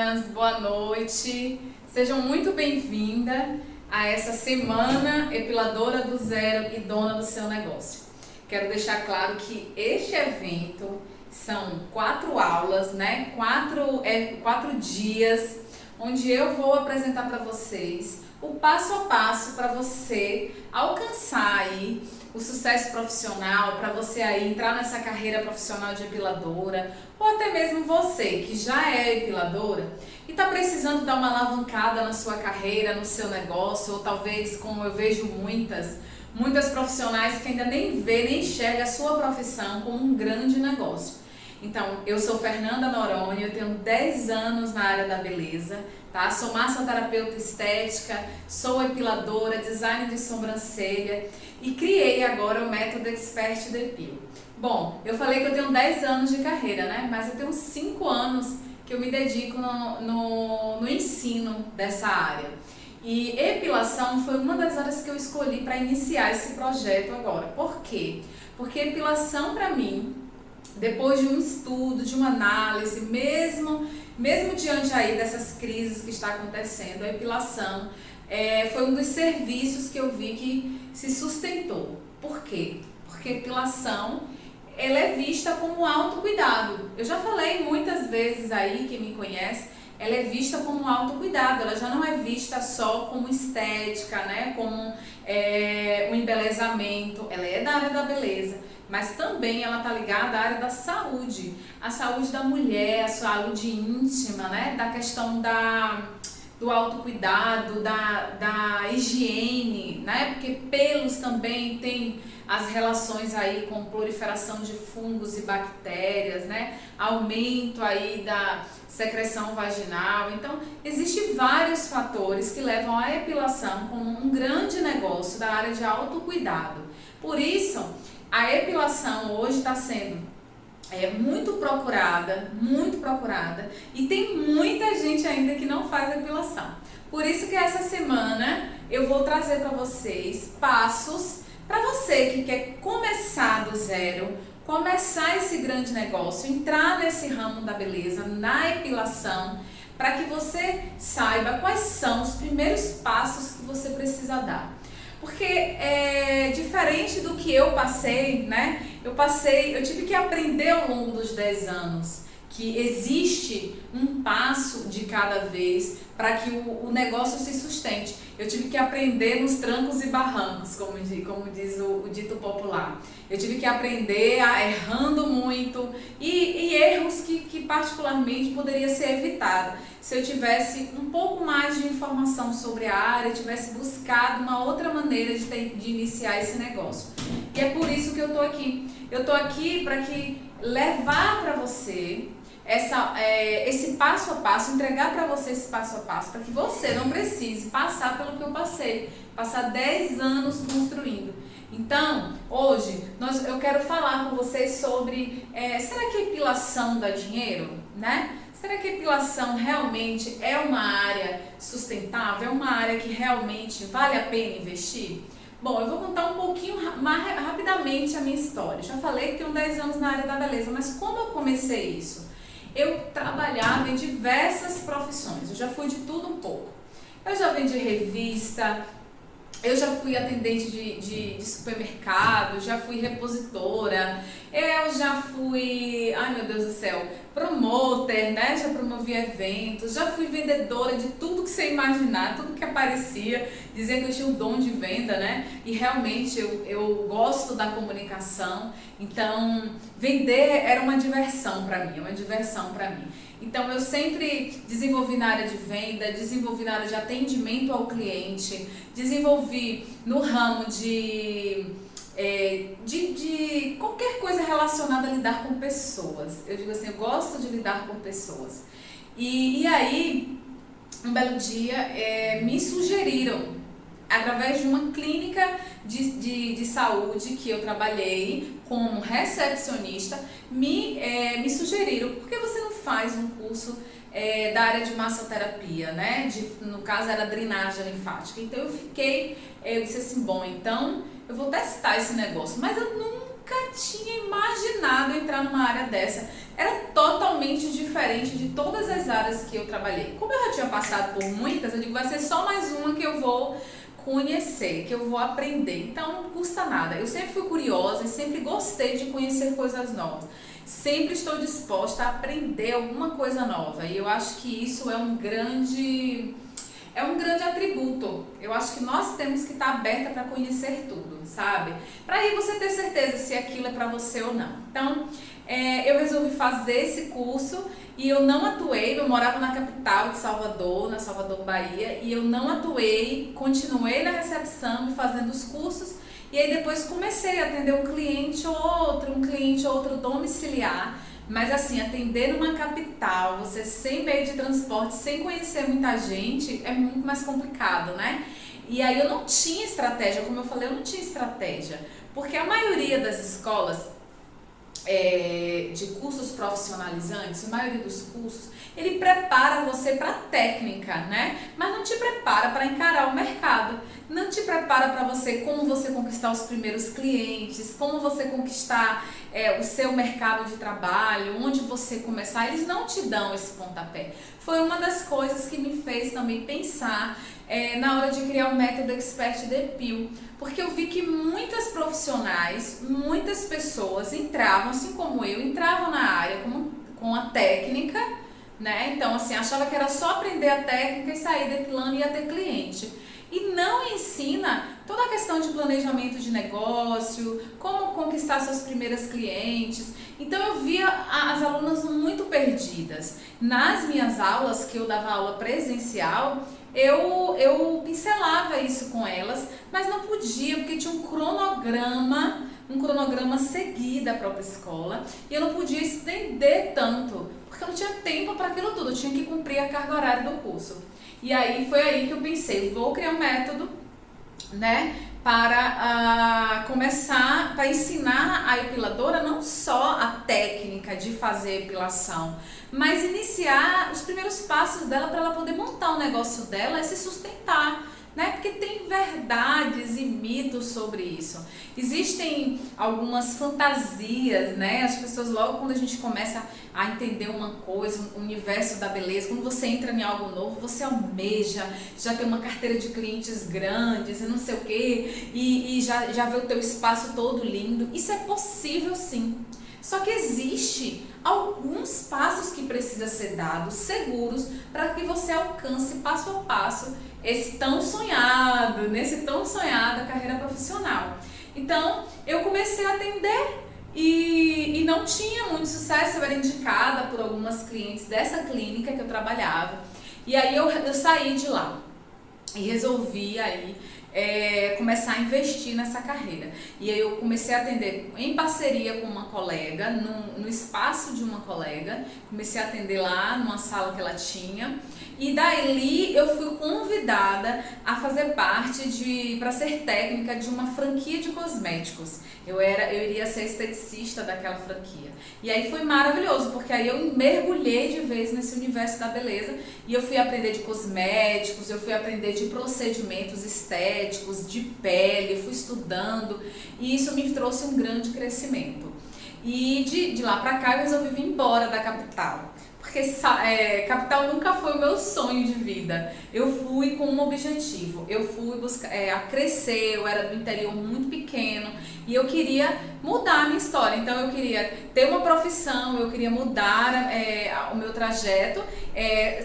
meninas, boa noite. Sejam muito bem-vindas a essa semana Epiladora do Zero e Dona do Seu Negócio. Quero deixar claro que este evento são 4 aulas, né? 4 dias, onde eu vou apresentar para vocês o passo a passo para você alcançar aí o sucesso profissional, para você aí entrar nessa carreira profissional de epiladora, ou até mesmo você que já é epiladora e está precisando dar uma alavancada na sua carreira, no seu negócio, ou talvez, como eu vejo muitas profissionais que ainda nem vê, nem enxerga a sua profissão como um grande negócio. Então, eu sou Fernanda Noronha, eu tenho 10 anos na área da beleza, tá? Sou massoterapeuta estética, sou epiladora, design de sobrancelha e criei agora o método Expert Depil. Bom, eu falei que eu tenho 10 anos de carreira, né? Mas eu tenho 5 anos que eu me dedico no ensino dessa área. E epilação foi uma das áreas que eu escolhi para iniciar esse projeto agora. Por quê? Porque epilação para mim, depois de um estudo, de uma análise, mesmo diante aí dessas crises que está acontecendo, a epilação foi um dos serviços que eu vi que se sustentou. Por quê? Porque a epilação ela é vista como autocuidado. Eu já falei muitas vezes aí, quem me conhece, ela é vista como autocuidado, ela já não é vista só como estética, né? Como um embelezamento, ela é da área da beleza, mas também ela está ligada à área da saúde, a saúde da mulher, a saúde íntima, né? Da questão do autocuidado, da higiene, né? Porque pelos também tem as relações aí com proliferação de fungos e bactérias, né? Aumento aí da secreção vaginal. Então, existem vários fatores que levam a epilação como um grande negócio da área de autocuidado. Por isso, a epilação hoje está sendo muito procurada e tem muita gente ainda que não faz epilação. Por isso que essa semana eu vou trazer para vocês passos para você que quer começar do zero, começar esse grande negócio, entrar nesse ramo da beleza, na epilação, para que você saiba quais são os primeiros passos que você precisa dar. Porque diferente do que eu passei, né? Eu tive que aprender ao longo dos 10 anos que existe um passo de cada vez para que o negócio se sustente. Eu tive que aprender nos trancos e barrancos, como diz o dito popular. Eu tive que aprender errando muito e erros que particularmente poderia ser evitado se eu tivesse um pouco mais de informação sobre a área, tivesse buscado uma outra maneira de iniciar esse negócio. E é por isso que eu estou aqui. Eu estou aqui para levar para você esse passo a passo, entregar para você esse passo a passo, para que você não precise passar pelo que eu passei, passar 10 anos construindo. Então, hoje, eu quero falar com vocês sobre, será que a epilação dá dinheiro, né? Será que a epilação realmente é uma área sustentável, é uma área que realmente vale a pena investir? Bom, eu vou contar um pouquinho mais rapidamente a minha história. Já falei que tenho 10 anos na área da beleza, mas como eu comecei isso? Eu trabalhava em diversas profissões, eu já fui de tudo um pouco. Eu já vendi revista, eu já fui atendente de supermercado, já fui repositora, eu já fui, ai meu Deus do céu, promoter, né? Já promovi eventos, já fui vendedora de tudo que você imaginar, tudo que aparecia, dizendo que eu tinha o dom de venda, né? E realmente eu gosto da comunicação, então vender era uma diversão para mim, Então eu sempre desenvolvi na área de venda, desenvolvi na área de atendimento ao cliente, desenvolvi no ramo de qualquer coisa relacionada a lidar com pessoas. Eu digo assim, eu gosto de lidar com pessoas. E aí, um belo dia, me sugeriram, através de uma clínica de saúde que eu trabalhei como recepcionista, me sugeriram, por que você não faz um curso da área de massoterapia, né? No caso era drenagem linfática. Então eu disse assim, bom, então eu vou testar esse negócio, mas eu nunca tinha imaginado entrar numa área dessa era totalmente diferente de todas as áreas que eu trabalhei. Como eu já tinha passado por muitas, eu digo, vai ser só mais uma que eu vou conhecer, que eu vou aprender. Então não custa nada. Eu sempre fui curiosa e sempre gostei de conhecer coisas novas. Sempre estou disposta a aprender alguma coisa nova. E eu acho que isso é um grande atributo. Eu acho que nós temos que estar aberta para conhecer tudo, sabe? Para aí você ter certeza se aquilo é para você ou não. Então, eu resolvi fazer esse curso e eu não atuei. Eu morava na capital de Salvador, na Salvador, Bahia, e eu não atuei, continuei na recepção fazendo os cursos. E aí depois comecei a atender um cliente ou outro domiciliar. Mas assim, atender numa capital, você sem meio de transporte, sem conhecer muita gente, é muito mais complicado, né? E aí eu não tinha estratégia, como eu falei, eu não tinha estratégia. Porque a maioria das escolas de cursos profissionalizantes, a maioria dos cursos, ele prepara você para técnica, né? Mas não te prepara para encarar o mercado, não te prepara para você como você conquistar os primeiros clientes, como você conquistar o seu mercado de trabalho, onde você começar. Eles não te dão esse pontapé. Foi uma das coisas que me fez também pensar na hora de criar o método Expert DPIL, porque eu vi que muitas profissionais, muitas pessoas entravam, assim como eu, entravam na área com a técnica, né? Então, assim, achava que era só aprender a técnica e sair depilando e ia ter cliente. E não ensina toda a questão de planejamento de negócio, como conquistar seus primeiros clientes. Então eu via as alunas muito perdidas. Nas minhas aulas, que eu dava aula presencial, eu pincelava isso com elas, mas não podia, porque tinha um cronograma a seguir da própria escola, e eu não podia estender tanto, porque eu não tinha tempo para aquilo tudo, eu tinha que cumprir a carga horária do curso. E aí foi aí que eu pensei, vou criar um método, né, para começar, para ensinar a epiladora não só a técnica de fazer epilação, mas iniciar os primeiros passos dela para ela poder montar o negócio dela e se sustentar, né? Porque tem verdades e mitos sobre isso. Existem algumas fantasias, né? As pessoas, logo quando a gente começa a entender uma coisa, o universo da beleza, quando você entra em algo novo, você almeja, já tem uma carteira de clientes grandes e não sei o quê, e já vê o teu espaço todo lindo. Isso é possível, sim. Só que existe alguns passos que precisam ser dados, seguros, para que você alcance passo a passo nesse tão sonhada carreira profissional. Então, eu comecei a atender e não tinha muito sucesso. Eu era indicada por algumas clientes dessa clínica que eu trabalhava. E aí eu saí de lá e resolvi aí começar a investir nessa carreira. E aí eu comecei a atender em parceria com uma colega, no espaço de uma colega, comecei a atender lá numa sala que ela tinha, e dali eu fui convidada a fazer parte para ser técnica de uma franquia de cosméticos. Eu iria ser esteticista daquela franquia. E aí foi maravilhoso, porque aí eu mergulhei de vez nesse universo da beleza e eu fui aprender de cosméticos, eu fui aprender de procedimentos estéticos, de pele, fui estudando, e isso me trouxe um grande crescimento. E de lá pra cá eu resolvi vir embora da capital, porque capital nunca foi o meu sonho de vida. Eu fui com um objetivo, eu fui buscar a crescer. Eu era do interior muito pequeno e eu queria mudar a minha história. Então eu queria ter uma profissão, eu queria mudar o meu trajeto,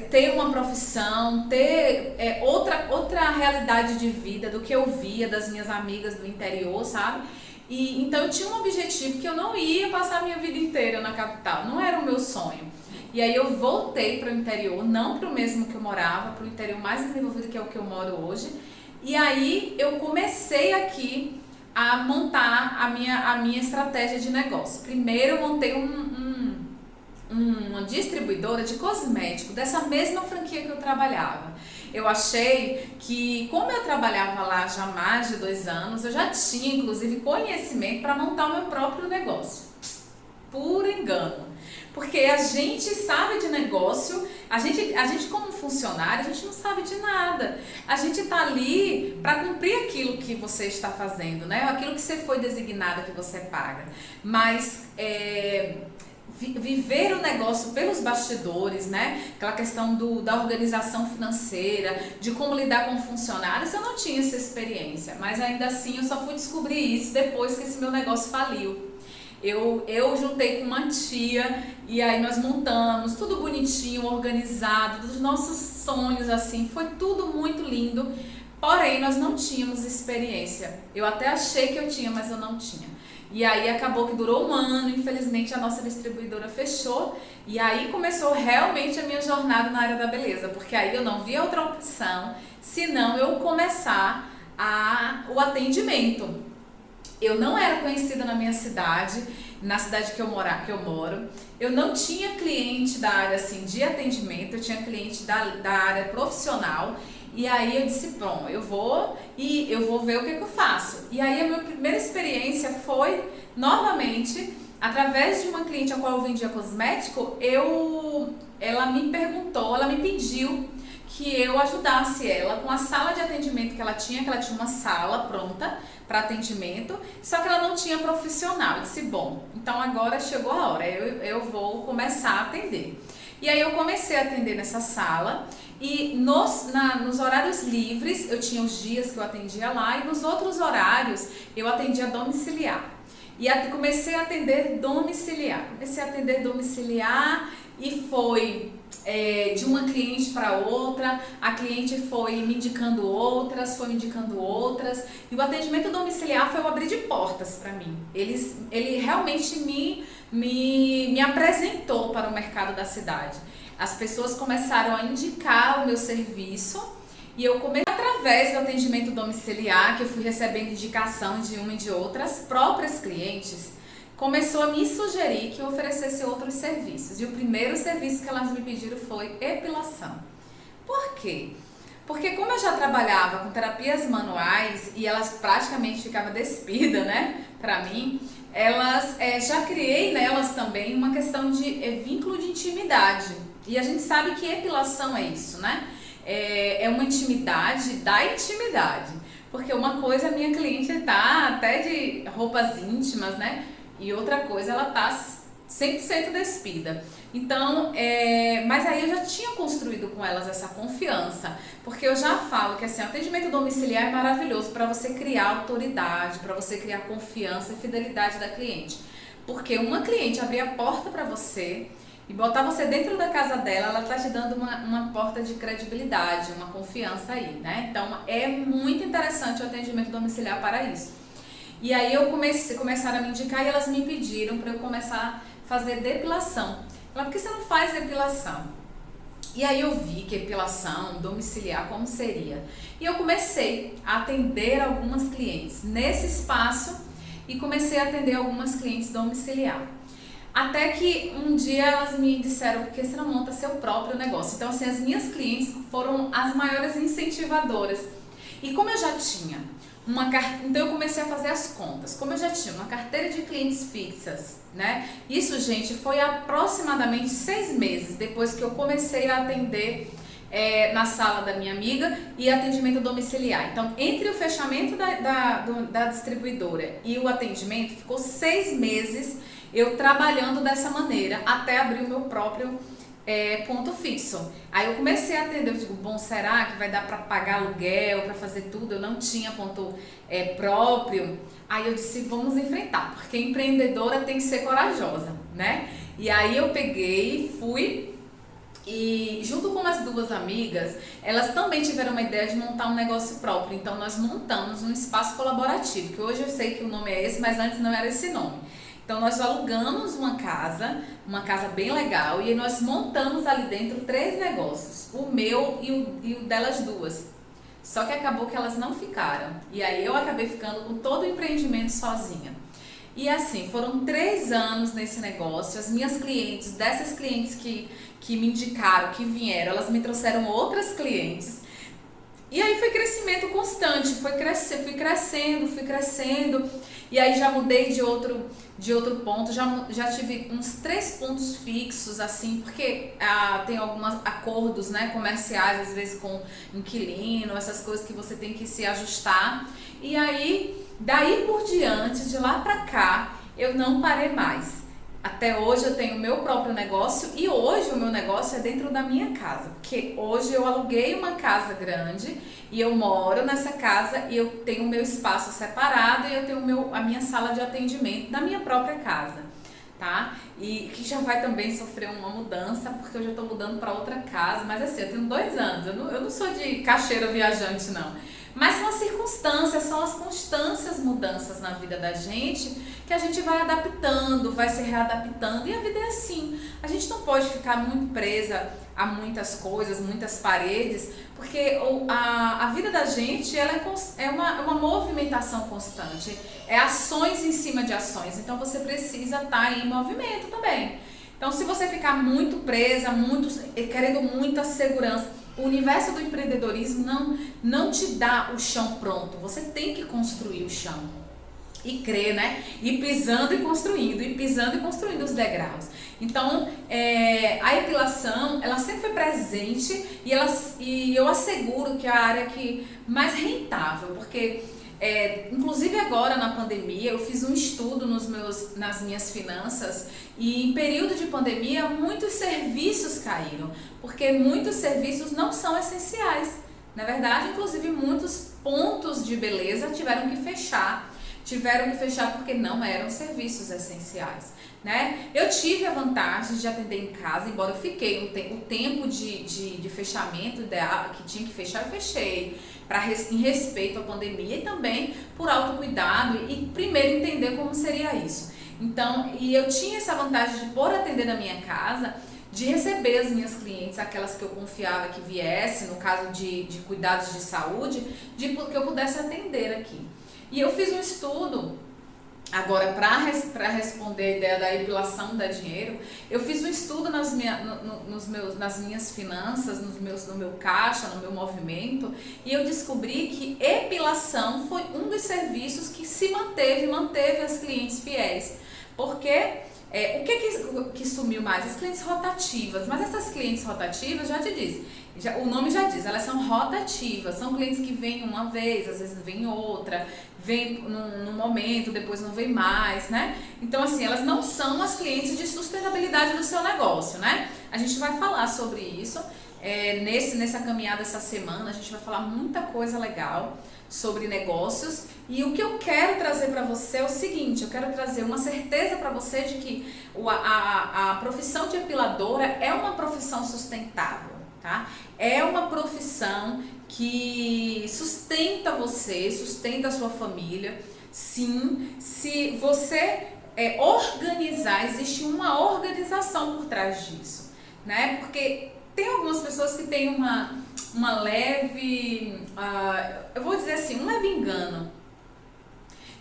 ter uma profissão, ter outra realidade de vida do que eu via das minhas amigas do interior, sabe? E então eu tinha um objetivo, que eu não ia passar a minha vida inteira na capital, não era o meu sonho. E aí eu voltei para o interior, não para o mesmo que eu morava, para o interior mais desenvolvido, que é o que eu moro hoje. E aí eu comecei aqui a montar a minha estratégia de negócio. Primeiro eu montei uma distribuidora de cosmético, dessa mesma franquia que eu trabalhava. Eu achei que, como eu trabalhava lá já há mais de 2 anos, eu já tinha inclusive conhecimento para montar o meu próprio negócio. Puro engano. Porque a gente sabe de negócio, a gente como funcionário, a gente não sabe de nada. A gente está ali para cumprir aquilo que você está fazendo, né? Aquilo que você foi designado, que você paga. Mas viver o negócio pelos bastidores, né? Aquela questão da organização financeira, de como lidar com funcionários, eu não tinha essa experiência, mas ainda assim eu só fui descobrir isso depois que esse meu negócio faliu. Eu juntei com uma tia e aí nós montamos tudo bonitinho, organizado, dos nossos sonhos, assim, foi tudo muito lindo, porém nós não tínhamos experiência. Eu até achei que eu tinha, mas eu não tinha. E aí acabou que durou um ano, infelizmente a nossa distribuidora fechou e aí começou realmente a minha jornada na área da beleza, porque aí eu não via outra opção senão eu começar o atendimento. Eu não era conhecida na minha cidade, na cidade que eu moro. Eu não tinha cliente da área assim, de atendimento, eu tinha cliente da área profissional. E aí eu disse, bom, eu vou ver o que eu faço. E aí a minha primeira experiência foi, novamente, através de uma cliente a qual eu vendia cosmético, ela me pediu que eu ajudasse ela com a sala de atendimento que ela tinha uma sala pronta para atendimento, só que ela não tinha profissional. Eu disse, bom, então agora chegou a hora, eu vou começar a atender. E aí eu comecei a atender nessa sala e nos horários livres, eu tinha os dias que eu atendia lá e nos outros horários eu atendia domiciliar. E comecei a atender domiciliar. E foi de uma cliente para outra, a cliente foi me indicando outras, e o atendimento domiciliar foi o abrir de portas para mim. Ele realmente me apresentou para o mercado da cidade. As pessoas começaram a indicar o meu serviço e eu comecei através do atendimento domiciliar, que eu fui recebendo indicação de uma e de outras próprias clientes, começou a me sugerir que eu oferecesse outros serviços. E o primeiro serviço que elas me pediram foi epilação. Por quê? Porque como eu já trabalhava com terapias manuais e elas praticamente ficavam despidas, né, pra mim, já criei nelas também uma questão de vínculo de intimidade. E a gente sabe que epilação é isso, né? É uma intimidade da intimidade. Porque uma coisa, a minha cliente tá até de roupas íntimas, né? E outra coisa, ela tá 100% despida. Então, mas aí eu já tinha construído com elas essa confiança, porque eu já falo que assim, o atendimento domiciliar é maravilhoso para você criar autoridade, para você criar confiança e fidelidade da cliente. Porque uma cliente abrir a porta para você e botar você dentro da casa dela, ela tá te dando uma porta de credibilidade, uma confiança aí, né? Então, é muito interessante o atendimento domiciliar para isso. E aí começaram a me indicar e elas me pediram para eu começar a fazer depilação. Ela, por que você não faz depilação? E aí eu vi que epilação domiciliar, como seria? E eu comecei a atender algumas clientes nesse espaço e comecei a atender algumas clientes domiciliar. Até que um dia elas me disseram, por que você não monta seu próprio negócio? Então assim, as minhas clientes foram as maiores incentivadoras. E como eu já tinha então eu comecei a fazer as contas. Como eu já tinha uma carteira de clientes fixas, né? Isso, gente, foi aproximadamente 6 meses depois que eu comecei a atender na sala da minha amiga e atendimento domiciliar. Então, entre o fechamento da distribuidora e o atendimento, ficou 6 meses eu trabalhando dessa maneira até abrir o meu próprio ponto fixo. Aí eu comecei a atender, eu digo, bom, será que vai dar para pagar aluguel, para fazer tudo? Eu não tinha ponto próprio. Aí eu disse, vamos enfrentar, porque empreendedora tem que ser corajosa, né? E aí eu peguei, fui e junto com as 2 amigas, elas também tiveram uma ideia de montar um negócio próprio. Então nós montamos um espaço colaborativo, que hoje eu sei que o nome é esse, mas antes não era esse nome. Então nós alugamos uma casa bem legal, e nós montamos ali dentro 3 negócios, o meu e o delas 2. Só que acabou que elas não ficaram, e aí eu acabei ficando com todo o empreendimento sozinha. E assim, foram 3 anos nesse negócio. As minhas clientes, dessas clientes que me indicaram, que vieram, elas me trouxeram outras clientes. E aí foi crescimento constante, fui crescendo, e aí já mudei de outro ponto, já tive uns 3 pontos fixos, assim, porque tem alguns acordos, né, comerciais, às vezes com inquilino, essas coisas que você tem que se ajustar. E aí, daí por diante, de lá pra cá, eu não parei mais. Até hoje eu tenho o meu próprio negócio e hoje o meu negócio é dentro da minha casa, porque hoje eu aluguei uma casa grande e eu moro nessa casa e eu tenho o meu espaço separado e eu tenho a minha sala de atendimento na minha própria casa, tá? E que já vai também sofrer uma mudança, porque eu já estou mudando para outra casa, mas assim, eu tenho 2 anos, eu não sou de caixeira viajante não. Mas são as circunstâncias, são as constantes mudanças na vida da gente que a gente vai adaptando, vai se readaptando e a vida é assim. A gente não pode ficar muito presa a muitas coisas, muitas paredes, porque a vida da gente ela é uma movimentação constante, é ações em cima de ações, então você precisa estar em movimento também. Então se você ficar muito presa, querendo muita segurança, o universo do empreendedorismo não te dá o chão pronto, você tem que construir o chão e crer, né? E pisando e construindo os degraus. Então, a epilação, ela sempre foi presente e eu asseguro que é a área que mais rentável, porque inclusive agora na pandemia eu fiz um estudo nas minhas finanças e em período de pandemia muitos serviços caíram, porque muitos serviços não são essenciais. Na verdade, inclusive muitos pontos de beleza tiveram que fechar porque não eram serviços essenciais, né? Eu tive a vantagem de atender em casa, embora eu fiquei o tempo de fechamento ideal, que tinha que fechar, eu fechei, em respeito à pandemia e também por autocuidado e primeiro entender como seria isso. Então, e eu tinha essa vantagem de, por atender na minha casa, de receber as minhas clientes, aquelas que eu confiava que viessem, no caso de cuidados de saúde, que eu pudesse atender aqui. E eu fiz um estudo, agora para responder a ideia da epilação dá dinheiro, eu fiz um estudo nas minhas finanças, no meu caixa, no meu movimento, e eu descobri que epilação foi um dos serviços que manteve as clientes fiéis. Porque o que sumiu mais? As clientes rotativas, mas essas clientes rotativas, já te disse, o nome já diz, elas são rotativas, são clientes que vêm uma vez, às vezes vem outra, vem num momento, depois não vem mais, né? Então assim, elas não são as clientes de sustentabilidade do seu negócio, né? A gente vai falar sobre isso, nessa caminhada essa semana, a gente vai falar muita coisa legal sobre negócios, e o que eu quero trazer para você é o seguinte, eu quero trazer uma certeza para você de que a profissão de epiladora é uma profissão sustentável, tá? É uma profissão que sustenta você, sustenta a sua família, sim, se você organizar, existe uma organização por trás disso, né? Porque tem algumas pessoas que têm uma leve, eu vou dizer assim, um leve engano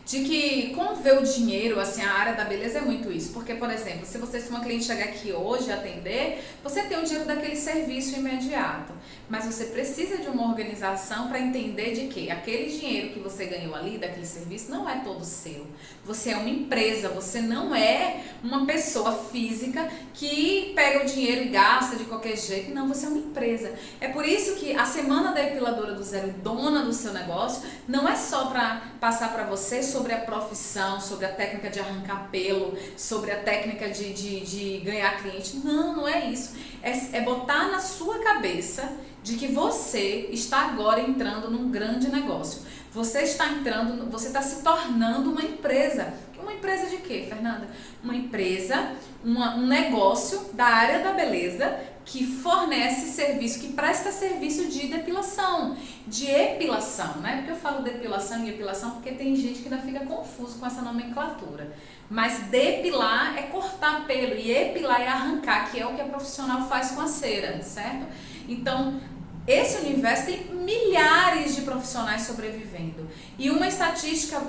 de que como vê o dinheiro, assim, a área da beleza é muito isso, porque, por exemplo, se uma cliente chegar aqui hoje e atender, você tem o dinheiro daquele serviço imediato, mas você precisa de uma organização para entender de que aquele dinheiro que você ganhou ali, daquele serviço, não é todo seu. Você é uma empresa, você não é uma pessoa física que pega o dinheiro e gasta de qualquer jeito, não, você é uma empresa. É por isso que a Semana da Epiladora do Zero, dona do seu negócio, não é só para passar para você sobre a profissão, sobre a técnica de arrancar pelo, sobre a técnica de ganhar cliente. Não, não é isso. É botar na sua cabeça de que você está agora entrando num grande negócio. Você está se tornando uma empresa. Uma empresa de quê, Fernanda? Uma empresa, um negócio da área da beleza que fornece serviço, que presta serviço de depilação, de epilação, né? Porque eu falo depilação e epilação porque tem gente que ainda fica confuso com essa nomenclatura. Mas depilar é cortar pelo e epilar é arrancar, que é o que a profissional faz com a cera, certo? Então, esse universo tem milhares de profissionais sobrevivendo. E uma estatística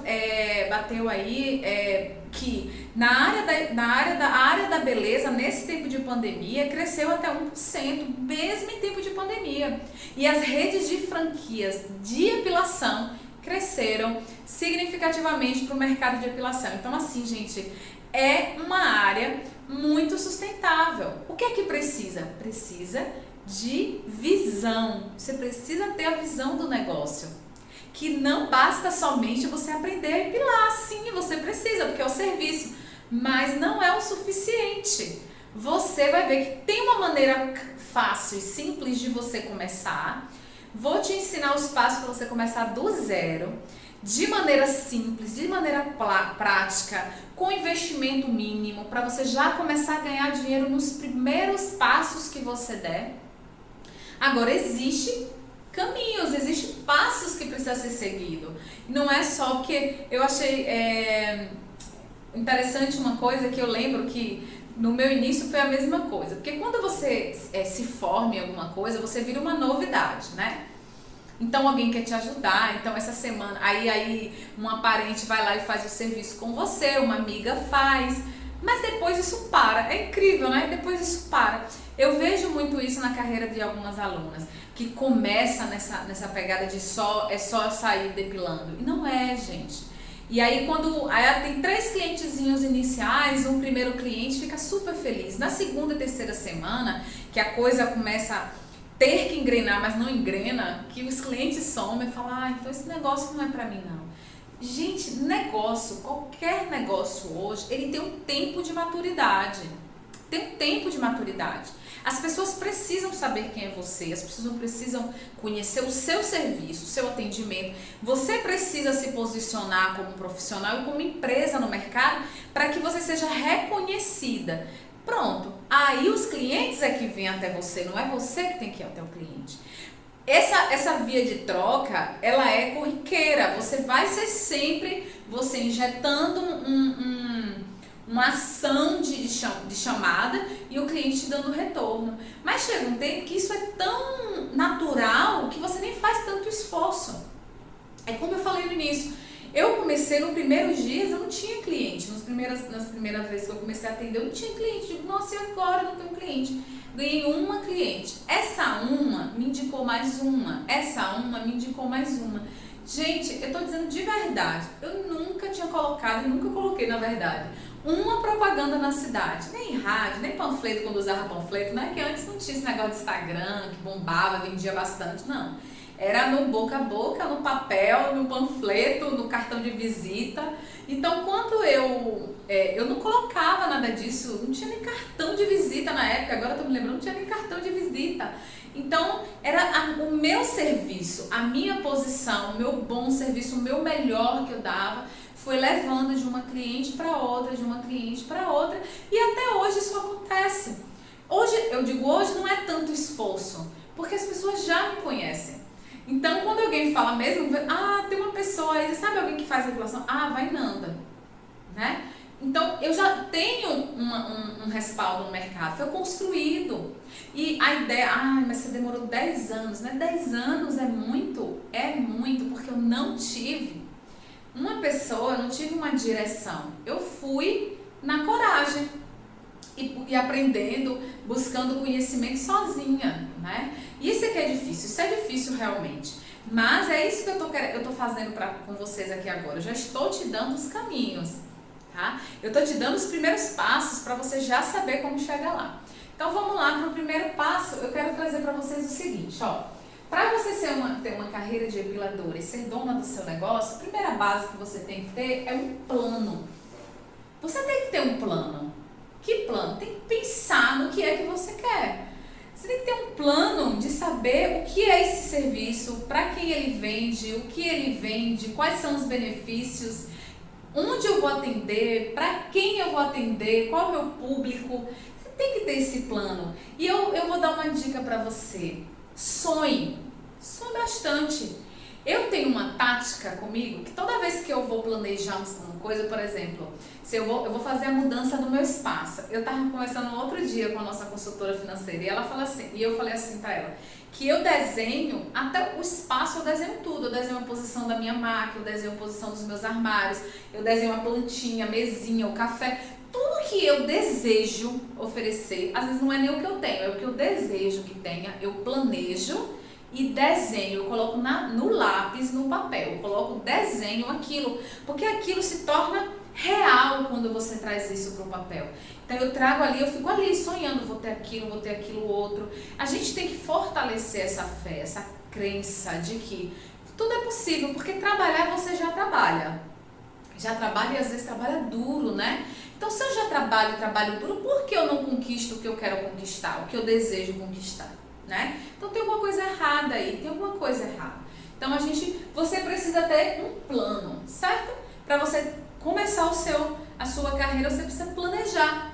bateu aí que na área da beleza, nesse tempo de pandemia, cresceu até 1%, mesmo em tempo de pandemia. E as redes de franquias de epilação cresceram significativamente para o mercado de epilação. Então, assim, gente, é uma área muito sustentável. O que é que precisa? Precisa de visão. Você precisa ter a visão do negócio, que não basta somente você aprender a epilar. Sim, você precisa, porque é o serviço, mas não é o suficiente. Você vai ver que tem uma maneira fácil e simples de você começar. Vou te ensinar os passos para você começar do zero, de maneira simples, de maneira prática, com investimento mínimo, para você já começar a ganhar dinheiro nos primeiros passos que você der. Agora, existem caminhos, existem passos que precisam ser seguidos. Não é só porque eu achei interessante uma coisa que eu lembro que no meu início foi a mesma coisa. Porque quando você se forma em alguma coisa, você vira uma novidade, né? Então alguém quer te ajudar, então essa semana, aí uma parente vai lá e faz o serviço com você, uma amiga faz, mas depois isso para, é incrível, né? Depois isso para. Eu vejo muito isso na carreira de algumas alunas, que começa nessa pegada de só sair depilando, e não é, gente. E aí aí tem 3 clientezinhos iniciais, um primeiro cliente fica super feliz, na segunda e terceira semana, que a coisa começa a ter que engrenar, mas não engrena, que os clientes somem e falam, então esse negócio não é pra mim não. Gente, qualquer negócio hoje, ele tem um tempo de maturidade. As pessoas precisam saber quem é você, as pessoas precisam conhecer o seu serviço, o seu atendimento. Você precisa se posicionar como profissional e como empresa no mercado para que você seja reconhecida. Pronto, aí os clientes é que vêm até você, não é você que tem que ir até o cliente. Essa via de troca, ela é corriqueira, você vai ser sempre você injetando uma ação de chamada e o cliente te dando retorno. Mas chega um tempo que isso é tão natural que você nem faz tanto esforço. É como eu falei no início, eu comecei nos primeiros dias, eu não tinha cliente. Nas primeiras vezes que eu comecei a atender, eu não tinha cliente. Digo, nossa, e agora eu não tenho cliente? Ganhei uma cliente. Essa uma me indicou mais uma. Essa uma me indicou mais uma. Gente, eu tô dizendo de verdade, eu nunca tinha colocado, nunca coloquei na verdade, uma propaganda na cidade. Nem rádio, nem panfleto, quando usava panfleto, né? Que antes não tinha esse negócio de Instagram, que bombava, vendia bastante, não. Era no boca a boca, no papel, no panfleto, no cartão de visita. Então, quando eu não colocava nada disso, não tinha nem cartão de visita na época, agora eu tô me lembrando, não tinha nem cartão de visita. Então, era o meu serviço, a minha posição, o meu bom serviço, o meu melhor que eu dava, foi levando de uma cliente para outra, de uma cliente para outra, e até hoje isso acontece. Hoje, eu digo hoje, não é tanto esforço, porque as pessoas já me conhecem. Então, quando alguém fala mesmo, tem uma pessoa aí, sabe alguém que faz regulação? Vai Nanda, né? Então, eu já tenho um respaldo no mercado, foi construído. E a ideia, mas você demorou 10 anos, né? 10 anos é muito, porque eu não tive uma pessoa, eu não tive uma direção. Eu fui na coragem e aprendendo, buscando conhecimento sozinha, né? Isso é que é difícil, isso é difícil realmente. Mas é isso que eu tô fazendo com vocês aqui agora. Eu já estou te dando os caminhos, tá? Eu tô te dando os primeiros passos para você já saber como chegar lá. Então vamos lá para o primeiro passo. Eu quero trazer para vocês o seguinte, ó. Para você ter uma carreira de depiladora e ser dona do seu negócio, a primeira base que você tem que ter é um plano. Você tem que ter um plano. Que plano? Tem que pensar no que é que você quer. Você tem que ter um plano de saber o que é esse serviço, para quem ele vende, o que ele vende, quais são os benefícios, onde eu vou atender, para quem eu vou atender, qual é o meu público. Você tem que ter esse plano. E eu vou dar uma dica para você. Sonhe bastante. Eu tenho uma tática comigo que toda vez que eu vou planejar uma coisa, por exemplo, se eu vou fazer a mudança do meu espaço. Eu estava conversando outro dia com a nossa consultora financeira e ela fala assim, e eu falei assim para ela, que eu desenho, até o espaço eu desenho tudo. Eu desenho a posição da minha máquina, eu desenho a posição dos meus armários, eu desenho a plantinha, a mesinha, o café. Tudo que eu desejo oferecer, às vezes não é nem o que eu tenho, é o que eu desejo que tenha, eu planejo e desenho, eu coloco no lápis, no papel, eu coloco desenho aquilo, porque aquilo se torna real quando você traz isso para o papel. Então eu trago ali, eu fico ali sonhando, vou ter aquilo outro. A gente tem que fortalecer essa fé, essa crença de que tudo é possível, porque trabalhar você já trabalha. já trabalha e às vezes trabalha duro, né? Então, se eu já trabalho duro, por que eu não conquisto o que eu quero conquistar, o que eu desejo conquistar, né? Então, tem alguma coisa errada aí, tem alguma coisa errada. Então, você precisa ter um plano, certo? Para você começar a sua carreira, você precisa planejar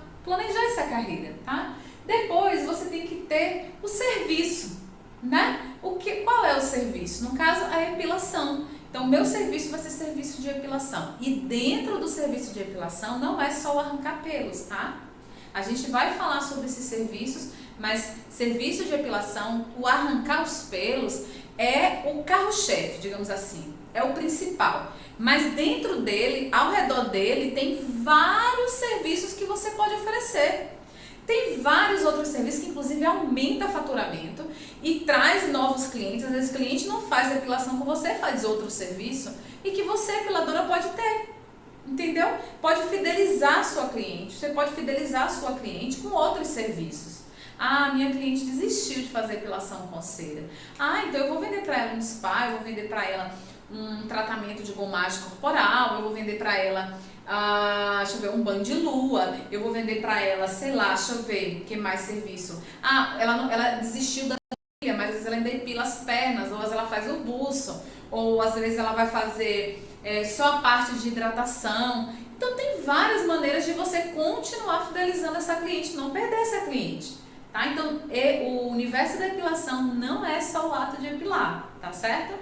essa carreira, tá? Depois, você tem que ter o serviço, né? Qual é o serviço? No caso, a epilação. Então, o meu serviço vai ser serviço de epilação. E dentro do serviço de epilação, não é só o arrancar pelos, tá? A gente vai falar sobre esses serviços, mas serviço de epilação, o arrancar os pelos, é o carro-chefe, digamos assim. É o principal. Mas dentro dele, ao redor dele, tem vários serviços que você pode oferecer. Tem vários outros serviços que inclusive aumenta o faturamento e traz novos clientes. Às vezes o cliente não faz depilação com você, faz outro serviço e que você, epiladora, pode ter. Entendeu? Pode fidelizar a sua cliente. Você pode fidelizar a sua cliente com outros serviços. Ah, minha cliente desistiu de fazer epilação com cera. Ah, então eu vou vender para ela um spa, eu vou vender para ela um tratamento de gomagem corporal, eu vou vender para ela deixa eu ver, um banho de lua, eu vou vender pra ela, sei lá, deixa eu ver, que mais serviço. Ela desistiu da filha, mas às vezes ela ainda epila as pernas, ou às vezes ela faz o buço, ou às vezes ela vai fazer só a parte de hidratação. Então tem várias maneiras de você continuar fidelizando essa cliente, não perder essa cliente, tá? Então o universo da epilação não é só o ato de epilar, tá certo?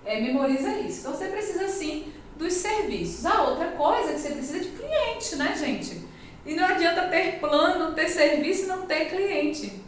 Memoriza isso. Então você precisa sim dos serviços. A outra coisa é que você precisa de cliente, né, gente? E não adianta ter plano, ter serviço e não ter cliente.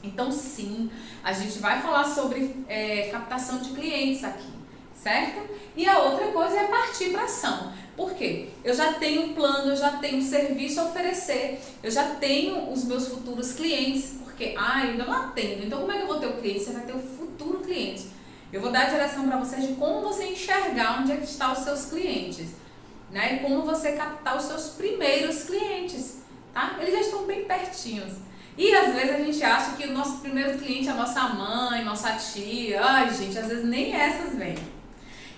Então, sim, a gente vai falar sobre captação de clientes aqui, certo? E a outra coisa é partir para ação. Por quê? Eu já tenho um plano, eu já tenho um serviço a oferecer, eu já tenho os meus futuros clientes, porque, eu ainda não atendo. Então, como é que eu vou ter o cliente? Você vai ter o futuro cliente. Eu vou dar a direção para vocês de como você enxergar onde é que estão os seus clientes, né? E como você captar os seus primeiros clientes, tá? Eles já estão bem pertinhos. E às vezes a gente acha que o nosso primeiro cliente é a nossa mãe, nossa tia. Ai, gente, às vezes nem essas vêm.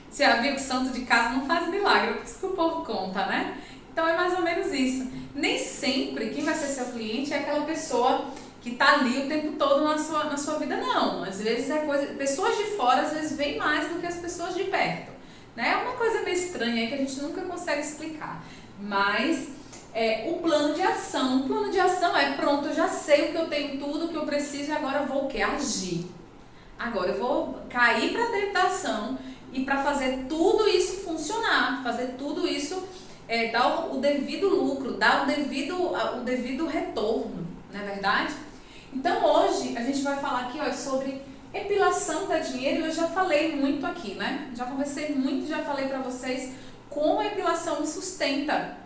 Você já viu que santo de casa não faz milagre, é isso que o povo conta, né? Então é mais ou menos isso. Nem sempre quem vai ser seu cliente é aquela pessoa que tá ali o tempo todo na sua vida, não. Às vezes pessoas de fora às vezes veem mais do que as pessoas de perto, né? É uma coisa meio estranha aí que a gente nunca consegue explicar. Mas o plano de ação. O plano de ação é pronto, eu já sei o que eu tenho, tudo o que eu preciso e agora eu vou o quê? Agir. Agora eu vou cair para dentro da ação e para fazer tudo isso funcionar, fazer tudo isso dar o devido lucro, dar o devido retorno, não é verdade? Então hoje a gente vai falar aqui sobre epilação dá dinheiro. Eu já falei muito aqui, né? Já conversei muito, já falei pra vocês como a epilação me sustenta,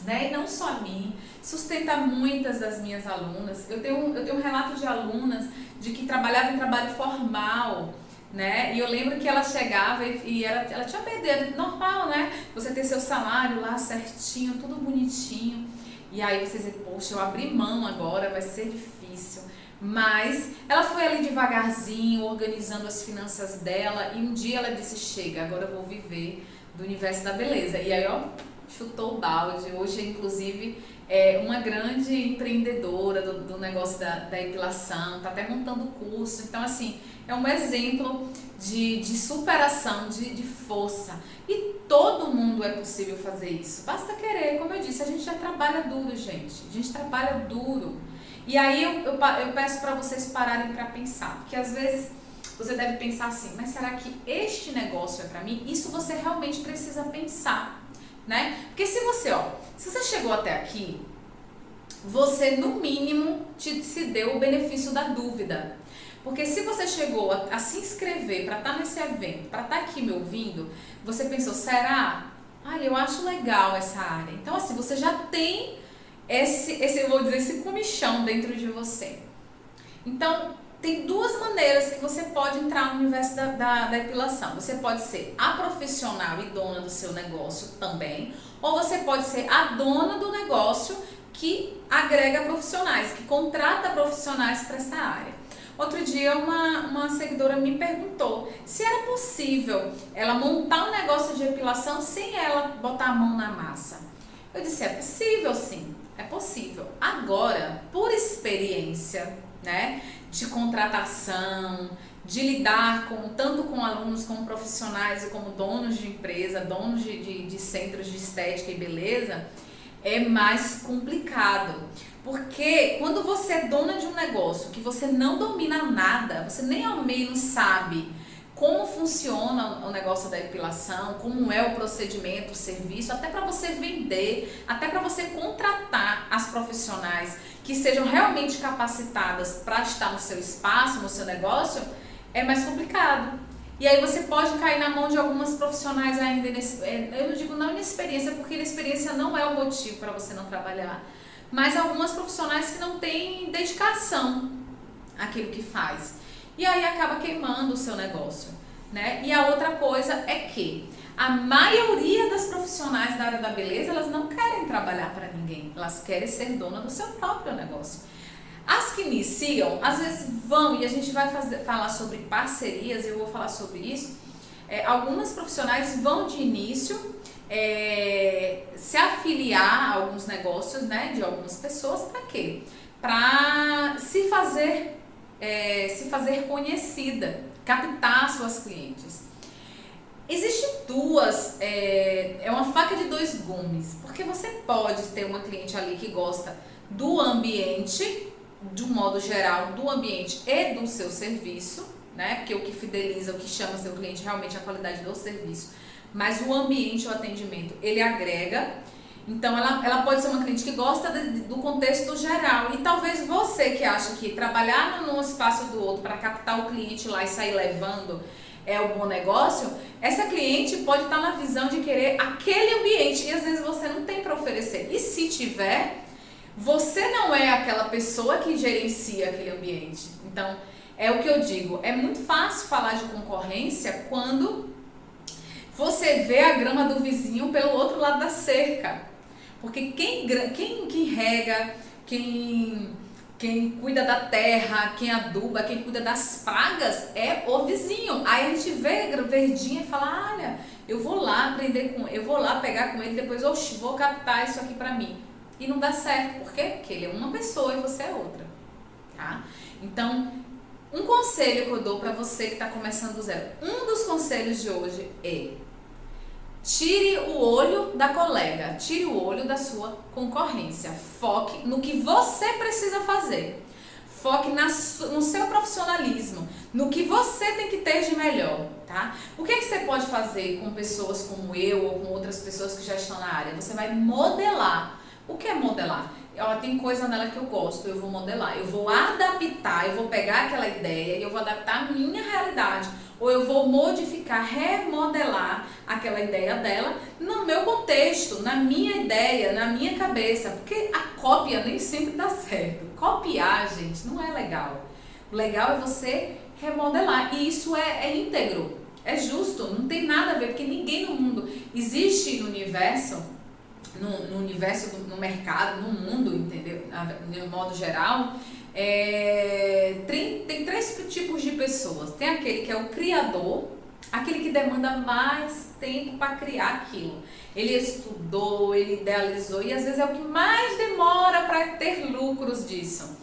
né? E não só a mim, sustenta muitas das minhas alunas. Eu tenho um relato de alunas de que trabalhavam em trabalho formal, né? E eu lembro que ela chegava e ela tinha perdido, normal, né? Você ter seu salário lá certinho, tudo bonitinho. E aí você diz, poxa, eu abri mão agora, vai ser difícil. Mas ela foi ali devagarzinho, organizando as finanças dela. E um dia ela disse, chega, agora eu vou viver do universo da beleza. E aí, chutou o balde. Hoje, inclusive, é uma grande empreendedora do negócio da epilação. Tá até montando curso. Então, assim, é um exemplo de superação, de força. E todo mundo é possível fazer isso. Basta querer, como eu disse, a gente já trabalha duro, gente. A gente trabalha duro. E aí eu peço para vocês pararem para pensar. Porque às vezes você deve pensar assim, mas será que este negócio é para mim? Isso você realmente precisa pensar, né? Porque se você chegou até aqui, você no mínimo se deu o benefício da dúvida. Porque se você chegou a se inscrever para estar nesse evento, para estar aqui me ouvindo, você pensou, será? Eu acho legal essa área. Então, assim, você já tem esse comichão dentro de você. Então, tem duas maneiras que você pode entrar no universo da epilação. Você pode ser a profissional e dona do seu negócio também, ou você pode ser a dona do negócio que agrega profissionais, que contrata profissionais para essa área. Outro dia uma seguidora me perguntou se era possível ela montar um negócio de depilação sem ela botar a mão na massa. Eu disse, é possível sim, é possível. Agora, por experiência, né, de contratação, de lidar tanto com alunos como profissionais e como donos de empresa, donos de centros de estética e beleza, é mais complicado. Porque quando você é dona de um negócio que você não domina nada, você nem ao menos sabe como funciona o negócio da depilação, como é o procedimento, o serviço, até para você vender, até para você contratar as profissionais que sejam realmente capacitadas para estar no seu espaço, no seu negócio, é mais complicado. E aí você pode cair na mão de algumas profissionais ainda, eu não digo não inexperiência, porque inexperiência não é o motivo para você não trabalhar, mas algumas profissionais que não têm dedicação àquilo que faz. E aí acaba queimando o seu negócio, né? E a outra coisa é que a maioria das profissionais da área da beleza, elas não querem trabalhar para ninguém, elas querem ser dona do seu próprio negócio. As que iniciam, às vezes vão, e a gente vai falar sobre parcerias, eu vou falar sobre isso. Algumas profissionais vão de início se afiliar a alguns negócios, né, de algumas pessoas, para quê? Para se fazer conhecida, captar suas clientes. Existem é uma faca de dois gumes, porque você pode ter uma cliente ali que gosta do ambiente, de um modo geral, do ambiente e do seu serviço, né? Porque o que fideliza, o que chama seu cliente realmente é a qualidade do serviço, mas o ambiente, o atendimento, ele agrega. Então ela pode ser uma cliente que gosta do contexto geral, e talvez você que acha que trabalhar num espaço do outro para captar o cliente lá e sair levando é o bom negócio, essa cliente pode estar na visão de querer aquele ambiente e às vezes você não tem para oferecer. E se tiver, você não é aquela pessoa que gerencia aquele ambiente. Então, é o que eu digo, é muito fácil falar de concorrência quando você vê a grama do vizinho pelo outro lado da cerca. Porque quem rega, quem cuida da terra, quem aduba, quem cuida das pragas é o vizinho. Aí a gente vê verdinha e fala, olha, eu vou lá pegar com ele, depois eu vou captar isso aqui pra mim. E não dá certo, por quê? Porque ele é uma pessoa e você é outra, tá? Então, um conselho que eu dou pra você que está começando do zero, um dos conselhos de hoje é: tire o olho da colega, tire o olho da sua concorrência, foque no que você precisa fazer, foque no seu profissionalismo, no que você tem que ter de melhor, tá? O que você pode fazer com pessoas como eu ou com outras pessoas que já estão na área? Você vai modelar. O que é modelar? Tem coisa nela que eu gosto, eu vou modelar, eu vou adaptar, eu vou pegar aquela ideia e eu vou adaptar a minha realidade, ou eu vou modificar, remodelar aquela ideia dela no meu contexto, na minha ideia, na minha cabeça, porque a cópia nem sempre dá certo. Copiar, gente, não é legal. O legal é você remodelar, e isso é íntegro, é justo, não tem nada a ver, porque ninguém no mundo existe no universo, no mercado, no mundo, entendeu? No modo geral, tem três tipos de pessoas. Tem aquele que é o criador, aquele que demanda mais tempo para criar aquilo. Ele estudou, ele idealizou e às vezes é o que mais demora para ter lucros disso.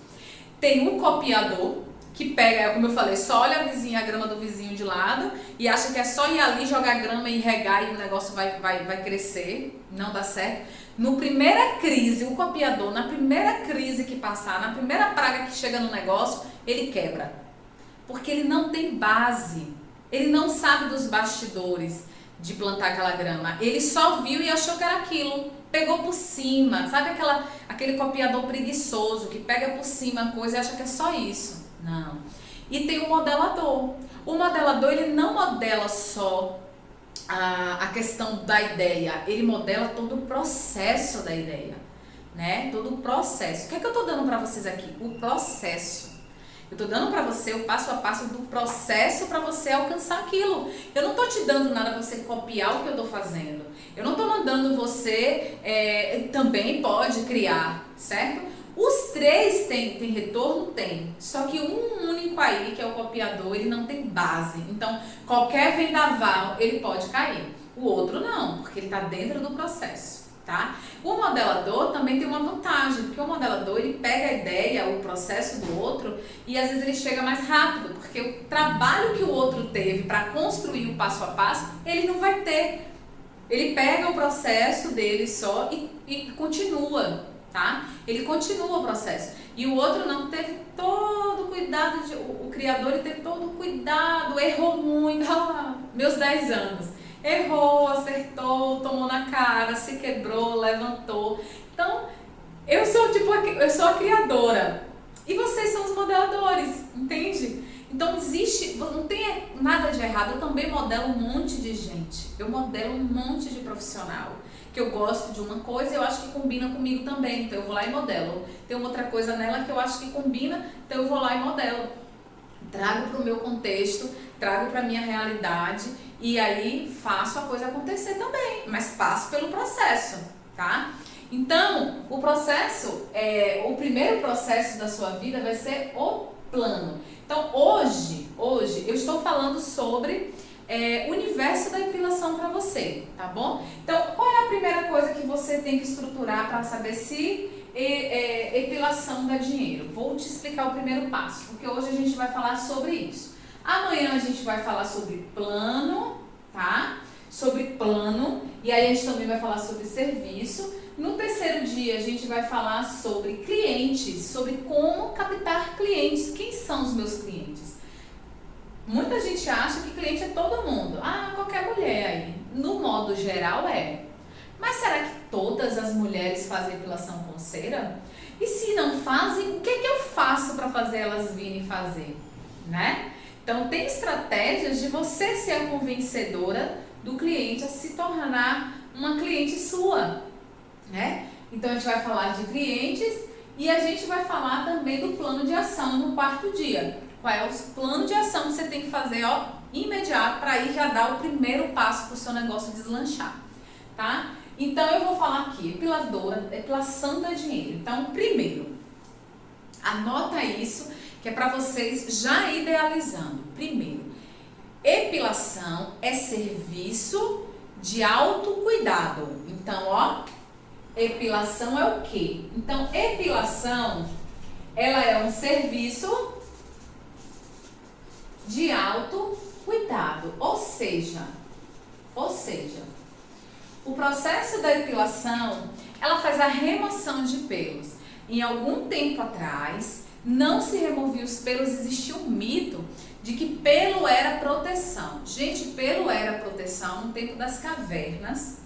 Tem o copiador, que pega, como eu falei, só olha a grama do vizinho de lado e acha que é só ir ali jogar grama e regar e o negócio vai crescer. Não dá certo. No primeira crise, o copiador, na primeira crise que passar, na primeira praga que chega no negócio, ele quebra. Porque ele não tem base, ele não sabe dos bastidores de plantar aquela grama. Ele só viu e achou que era aquilo. Pegou por cima, sabe aquele copiador preguiçoso que pega por cima a coisa e acha que é só isso. Não. E tem o modelador. O modelador, ele não modela só a questão da ideia, ele modela todo o processo da ideia, né? Todo o processo. O que é que eu tô dando para vocês aqui? O processo. Eu tô dando para você o passo a passo do processo para você alcançar aquilo. Eu não tô te dando nada para você copiar o que eu tô fazendo. Eu não tô mandando você também pode criar, certo? Os três têm retorno? Tem. Só que um único aí, que é o copiador, ele não tem base. Então, qualquer vendaval, ele pode cair. O outro não, porque ele está dentro do processo, tá? O modelador também tem uma vantagem, porque o modelador, ele pega a ideia, o processo do outro, e às vezes ele chega mais rápido, porque o trabalho que o outro teve para construir o passo a passo, ele não vai ter. Ele pega o processo dele só e continua, tá? Ele continua o processo. E o outro não teve todo o cuidado, o criador ele teve todo o cuidado, errou muito, meus 10 anos. Errou, acertou, tomou na cara, se quebrou, levantou. Então, eu sou a criadora e vocês são os modeladores, entende? Então não tem nada de errado. Eu também modelo um monte de gente, eu modelo um monte de profissional que eu gosto de uma coisa e eu acho que combina comigo também, então eu vou lá e modelo. Tem uma outra coisa nela que eu acho que combina, então eu vou lá e modelo. Trago para o meu contexto, trago para a minha realidade e aí faço a coisa acontecer também, mas passo pelo processo, tá? Então, o processo, o primeiro processo da sua vida vai ser o plano. Então, hoje eu estou falando sobre o universo da depilação para você, tá bom? Então, qual é a primeira coisa que você tem que estruturar para saber se depilação dá dinheiro? Vou te explicar o primeiro passo, porque hoje a gente vai falar sobre isso. Amanhã a gente vai falar sobre plano, tá? Sobre plano, e aí a gente também vai falar sobre serviço. No terceiro dia a gente vai falar sobre clientes, sobre como captar clientes. Quem são os meus clientes? Muita gente acha que cliente é todo mundo. Qualquer mulher aí. No modo geral Mas será que todas as mulheres fazem depilação com cera? E se não fazem, o que eu faço para fazer elas virem fazer? Né? Então tem estratégias de você ser a convencedora do cliente a se tornar uma cliente sua, né? Então a gente vai falar de clientes e a gente vai falar também do plano de ação no quarto dia. Qual é o plano de ação que você tem que fazer imediato para ir já dar o primeiro passo para o seu negócio deslanchar, tá? Então eu vou falar aqui, depilação dá dinheiro. Então primeiro, anota isso que é para vocês já idealizando. Primeiro, epilação é serviço de autocuidado. Então, epilação é o quê? Então, epilação, ela é um serviço de autocuidado. Ou seja, o processo da depilação, ela faz a remoção de pelos. Em algum tempo atrás, não se removia os pelos, existia um mito de que pelo era proteção. Gente, pelo era proteção no tempo das cavernas,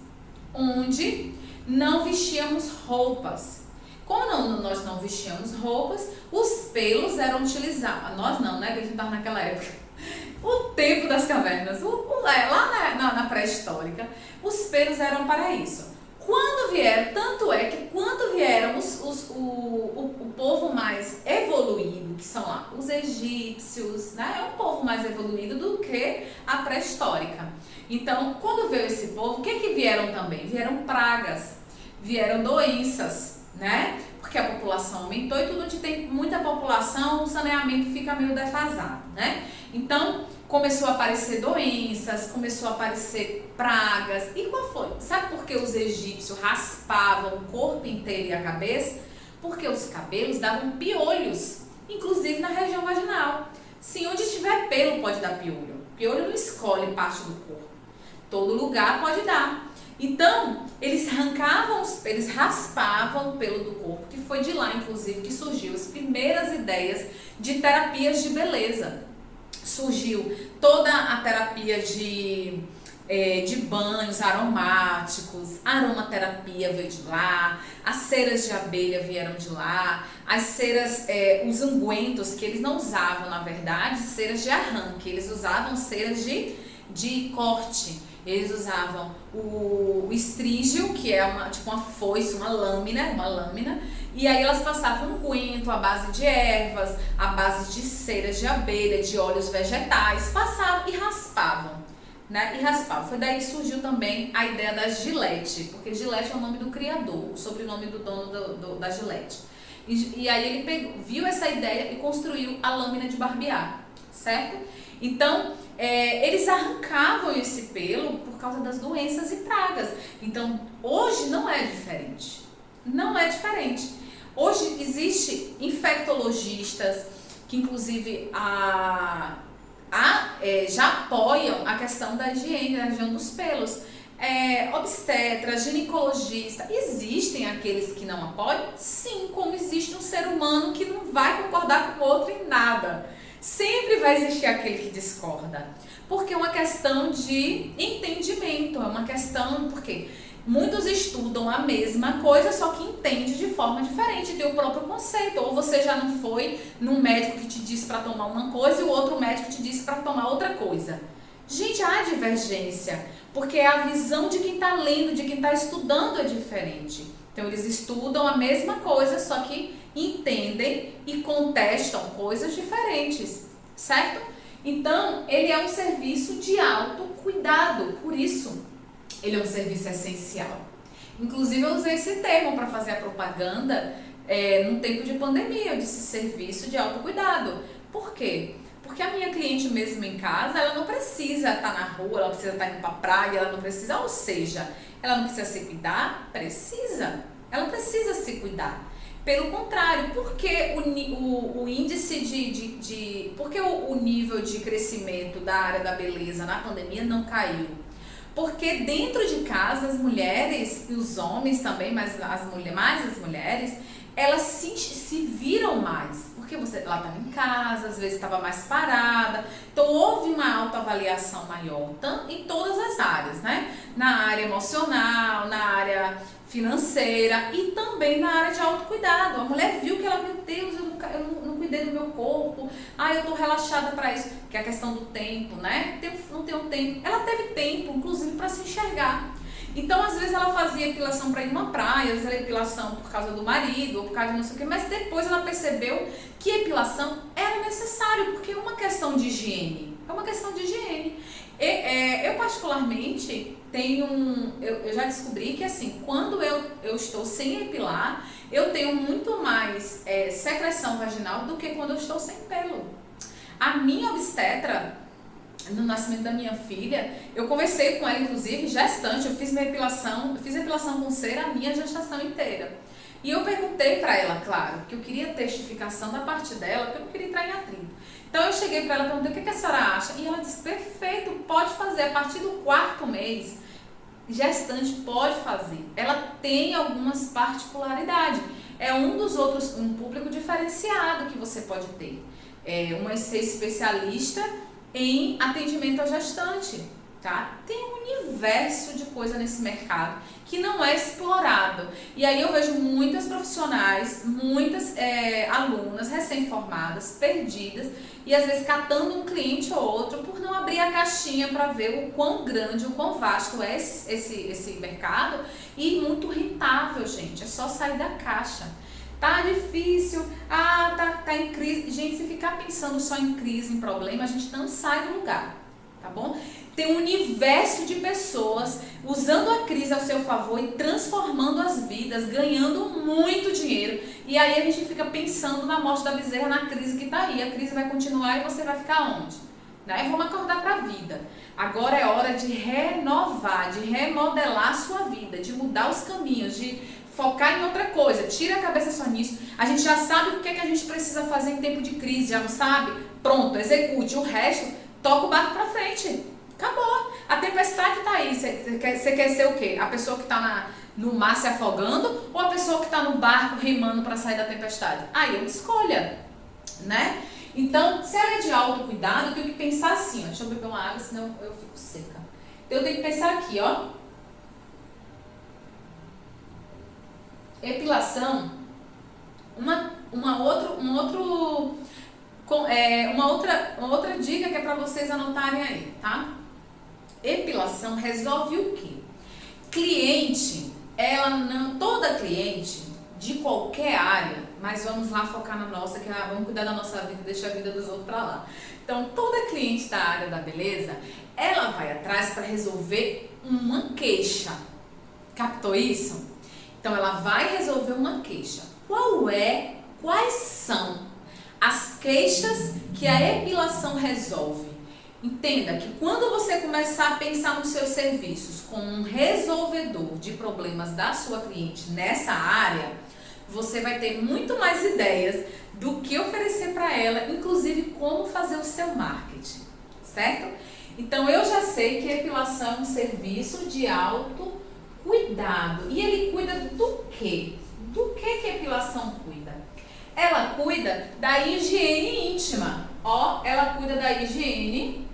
onde não vestíamos roupas. Como nós não vestíamos roupas, os pelos eram utilizados. Nós não, né? Porque a gente estava naquela época. O tempo das cavernas, lá na pré-histórica, os pelos eram para isso. Quando vieram, tanto é que quando vieram o povo mais evoluído, que são lá os egípcios, né? É um povo mais evoluído do que a pré-histórica. Então, quando veio esse povo, o que vieram também? Vieram pragas, vieram doenças, né? Porque a população aumentou e tudo onde tem muita população, o saneamento fica meio defasado, né? Então, começou a aparecer doenças, começou a aparecer pragas. E qual foi? Sabe por que os egípcios raspavam o corpo inteiro e a cabeça? Porque os cabelos davam piolhos, inclusive na região vaginal. Sim, onde tiver pelo pode dar piolho. Piolho não escolhe parte do corpo. Todo lugar pode dar. Então, eles raspavam o pelo do corpo, que foi de lá, inclusive, que surgiu as primeiras ideias de terapias de beleza. Surgiu toda a terapia de banhos aromáticos, aromaterapia veio de lá, as ceras de abelha vieram de lá, as ceras, os ungüentos que eles não usavam, na verdade, ceras de arranque, eles usavam ceras de corte. Eles usavam o estrígio, que é tipo uma foice, uma lâmina, e aí elas passavam unguento à base de ervas, à base de ceras de abelha, de óleos vegetais, passavam e raspavam, né? Foi daí que surgiu também a ideia da Gillette, porque Gillette é o nome do criador, o sobrenome do dono da Gillette. E aí ele viu essa ideia e construiu a lâmina de barbear, certo? Então, eles arrancavam esse pelo por causa das doenças e pragas. Então, hoje não é diferente. Não é diferente. Hoje existe infectologistas que, inclusive, já apoiam a questão da higiene, da região dos pelos. Obstetra, ginecologista, existem aqueles que não apoiam? Sim, como existe um ser humano que não vai concordar com o outro em nada. Sempre vai existir aquele que discorda, porque é uma questão de entendimento, é uma questão, porque muitos estudam a mesma coisa, só que entendem de forma diferente, tem o próprio conceito, ou você já não foi num médico que te disse para tomar uma coisa e o outro médico te disse para tomar outra coisa. Gente, há divergência, porque a visão de quem está lendo, de quem está estudando é diferente. Então, eles estudam a mesma coisa, só que entendem e contestam coisas diferentes, certo? Então, ele é um serviço de autocuidado, por isso ele é um serviço essencial. Inclusive, eu usei esse termo para fazer a propaganda no tempo de pandemia, eu disse serviço de autocuidado. Por quê? Porque a minha cliente mesmo em casa, ela não precisa estar na rua, ela não precisa estar indo para a praia, ela não precisa, ou seja, ela não precisa se cuidar? Precisa. Ela precisa se cuidar. Pelo contrário, porque o índice porque o nível de crescimento da área da beleza na pandemia não caiu? Porque dentro de casa, as mulheres e os homens também, mas as mulheres, elas se viram mais. Porque ela estava em casa, às vezes estava mais parada. Então, houve uma autoavaliação maior em todas as áreas, né? Na área emocional, na área financeira e também na área de autocuidado. A mulher viu que ela, meu Deus, eu não cuidei do meu corpo, eu tô relaxada para isso, que é a questão do tempo, né? Não tenho tempo. Ela teve tempo, inclusive, para se enxergar. Então, às vezes ela fazia epilação para ir numa praia, às vezes era epilação por causa do marido, ou por causa de não sei o quê, mas depois ela percebeu que epilação era necessário, porque é uma questão de higiene. É uma questão de higiene. Eu particularmente, eu já descobri que assim, quando eu estou sem epilar, eu tenho muito mais secreção vaginal do que quando eu estou sem pelo. A minha obstetra, no nascimento da minha filha, eu conversei com ela, inclusive, gestante, eu fiz epilação com cera a minha gestação inteira. E eu perguntei para ela, claro, que eu queria testificação da parte dela, porque eu não queria entrar em atrito. Então eu cheguei para ela e perguntei, o que a senhora acha? E ela disse, perfeito, pode fazer, a partir do 4º mês, gestante pode fazer. Ela tem algumas particularidades. É um público diferenciado que você pode ter. Ser especialista em atendimento ao gestante, tá? Tem um universo de coisa nesse mercado que não é explorado. E aí eu vejo muitas profissionais, muitas alunas recém-formadas, perdidas, e às vezes catando um cliente ou outro por não abrir a caixinha para ver o quão grande, o quão vasto é esse mercado, e muito rentável, gente. É só sair da caixa. Tá difícil, tá em crise. Gente, se ficar pensando só em crise, em problema, a gente não sai do lugar, tá bom? Tem um universo de pessoas usando a crise ao seu favor e transformando as vidas, ganhando muito dinheiro. E aí a gente fica pensando na morte da bezerra, na crise que tá aí. A crise vai continuar e você vai ficar onde? Né? Vamos acordar para a vida. Agora é hora de renovar, de remodelar a sua vida, de mudar os caminhos, de focar em outra coisa. Tira a cabeça só nisso. A gente já sabe o que a gente precisa fazer em tempo de crise, já não sabe? Pronto, execute. O resto, toca o barco para frente. Acabou. A tempestade tá aí. Você quer ser o quê? A pessoa que tá no mar se afogando ou a pessoa que tá no barco remando para sair da tempestade? Aí é uma escolha, né? Então, se ela é de autocuidado, eu tenho que pensar assim, ó. Deixa eu beber uma água, senão eu fico seca. Então, eu tenho que pensar aqui, ó. Epilação. Uma outra dica que é para vocês anotarem aí, tá? Epilação resolve o quê? Toda cliente de qualquer área, mas vamos lá focar na nossa, vamos cuidar da nossa vida, deixa a vida dos outros pra lá. Então, toda cliente da área da beleza, ela vai atrás para resolver uma queixa. Captou isso? Então, ela vai resolver uma queixa. Qual é quais são as queixas que a epilação resolve? Entenda que quando você começar a pensar nos seus serviços como um resolvedor de problemas da sua cliente nessa área, você vai ter muito mais ideias do que oferecer para ela, inclusive como fazer o seu marketing, certo? Então eu já sei que a epilação é um serviço de autocuidado. E ele cuida do quê? Do que a epilação cuida? Ela cuida da higiene íntima. Ó, ela cuida da higiene.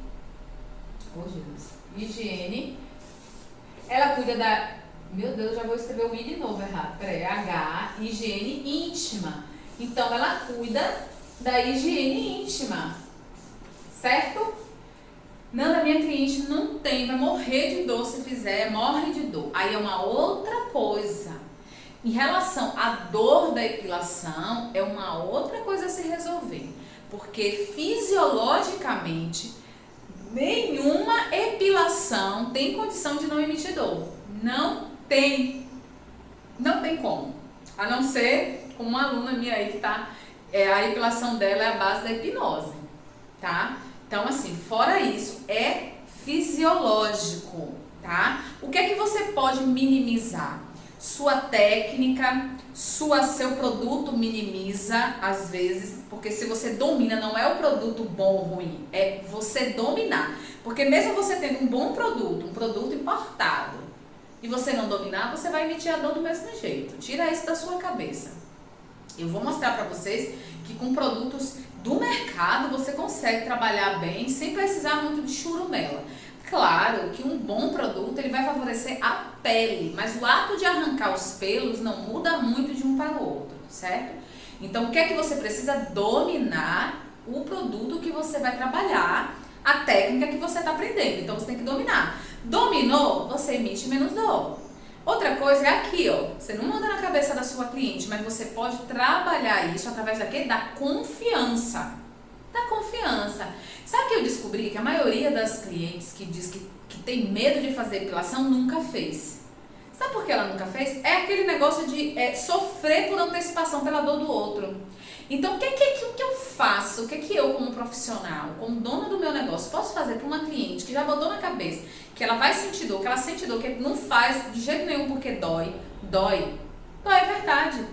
Oh, Jesus. Higiene. Ela cuida da... Meu Deus, já vou escrever o I de novo errado. Peraí, H, higiene íntima. Então, ela cuida da higiene íntima. Certo? Nanda, minha cliente não tem, vai morrer de dor se fizer, morre de dor. Aí é uma outra coisa. Em relação à dor da epilação, é uma outra coisa a se resolver. Porque fisiologicamente, nenhuma epilação tem condição de não emitir dor. Não tem. Não tem como. A não ser com uma aluna minha aí que tá... a epilação dela é a base da hipnose, tá? Então, assim, fora isso, é fisiológico, tá? O que é que você pode minimizar? Sua técnica, seu produto minimiza, às vezes, porque se você domina, não é o produto bom ou ruim, é você dominar. Porque mesmo você tendo um bom produto, um produto importado, e você não dominar, você vai emitir a dor do mesmo jeito. Tira isso da sua cabeça. Eu vou mostrar pra vocês que com produtos do mercado você consegue trabalhar bem sem precisar muito de churumela. Claro que um bom produto ele vai favorecer a pele, mas o ato de arrancar os pelos não muda muito de um para o outro, certo? Então o que é que você precisa? Dominar o produto que você vai trabalhar, a técnica que você está aprendendo. Então você tem que dominar. Dominou, você emite menos dor. Outra coisa é aqui, ó, você não manda na cabeça da sua cliente, mas você pode trabalhar isso através da quê? Da confiança. Da confiança. Sabe o que eu descobri? Que a maioria das clientes que diz que tem medo de fazer epilação nunca fez. Sabe por que ela nunca fez? É aquele negócio de sofrer por antecipação pela dor do outro. Então, o que eu faço? O que eu, como profissional, como dona do meu negócio, posso fazer para uma cliente que já botou na cabeça que ela vai sentir dor, que ela sente dor, que não faz de jeito nenhum porque dói? Dói. Dói, é verdade.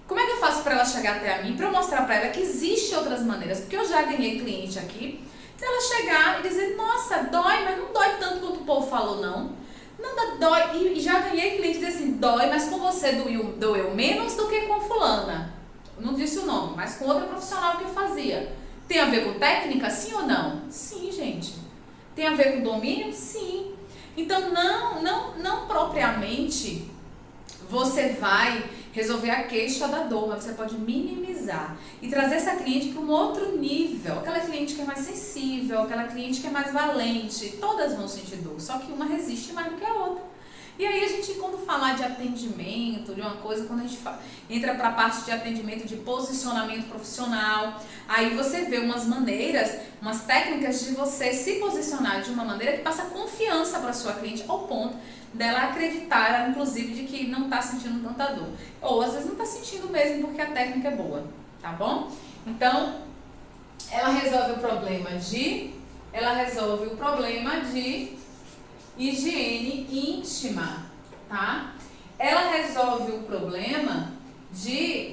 Como é que eu faço para ela chegar até a mim, para eu mostrar para ela que existem outras maneiras? Porque eu já ganhei cliente aqui, se ela chegar e dizer, nossa, dói, mas não dói tanto quanto o povo falou, não. Não dói. E já ganhei cliente que diz assim, dói, mas com você doeu menos do que com fulana. Não disse o nome, mas com outra profissional que eu fazia. Tem a ver com técnica, sim ou não? Sim, gente. Tem a ver com domínio? Sim. Então, não propriamente você vai resolver a queixa da dor, mas você pode minimizar e trazer essa cliente para um outro nível. Aquela cliente que é mais sensível, aquela cliente que é mais valente, todas vão sentir dor, só que uma resiste mais do que a outra. E aí a gente, quando falar de atendimento, de uma coisa, quando a gente entra para a parte de atendimento, de posicionamento profissional, aí você vê umas maneiras, umas técnicas de você se posicionar de uma maneira que passa confiança para sua cliente, ao ponto dela acreditar, inclusive, de que não está sentindo tanta dor. Ou às vezes não está sentindo mesmo porque a técnica é boa, tá bom? Então, ela resolve o problema de higiene íntima, tá? Ela resolve o problema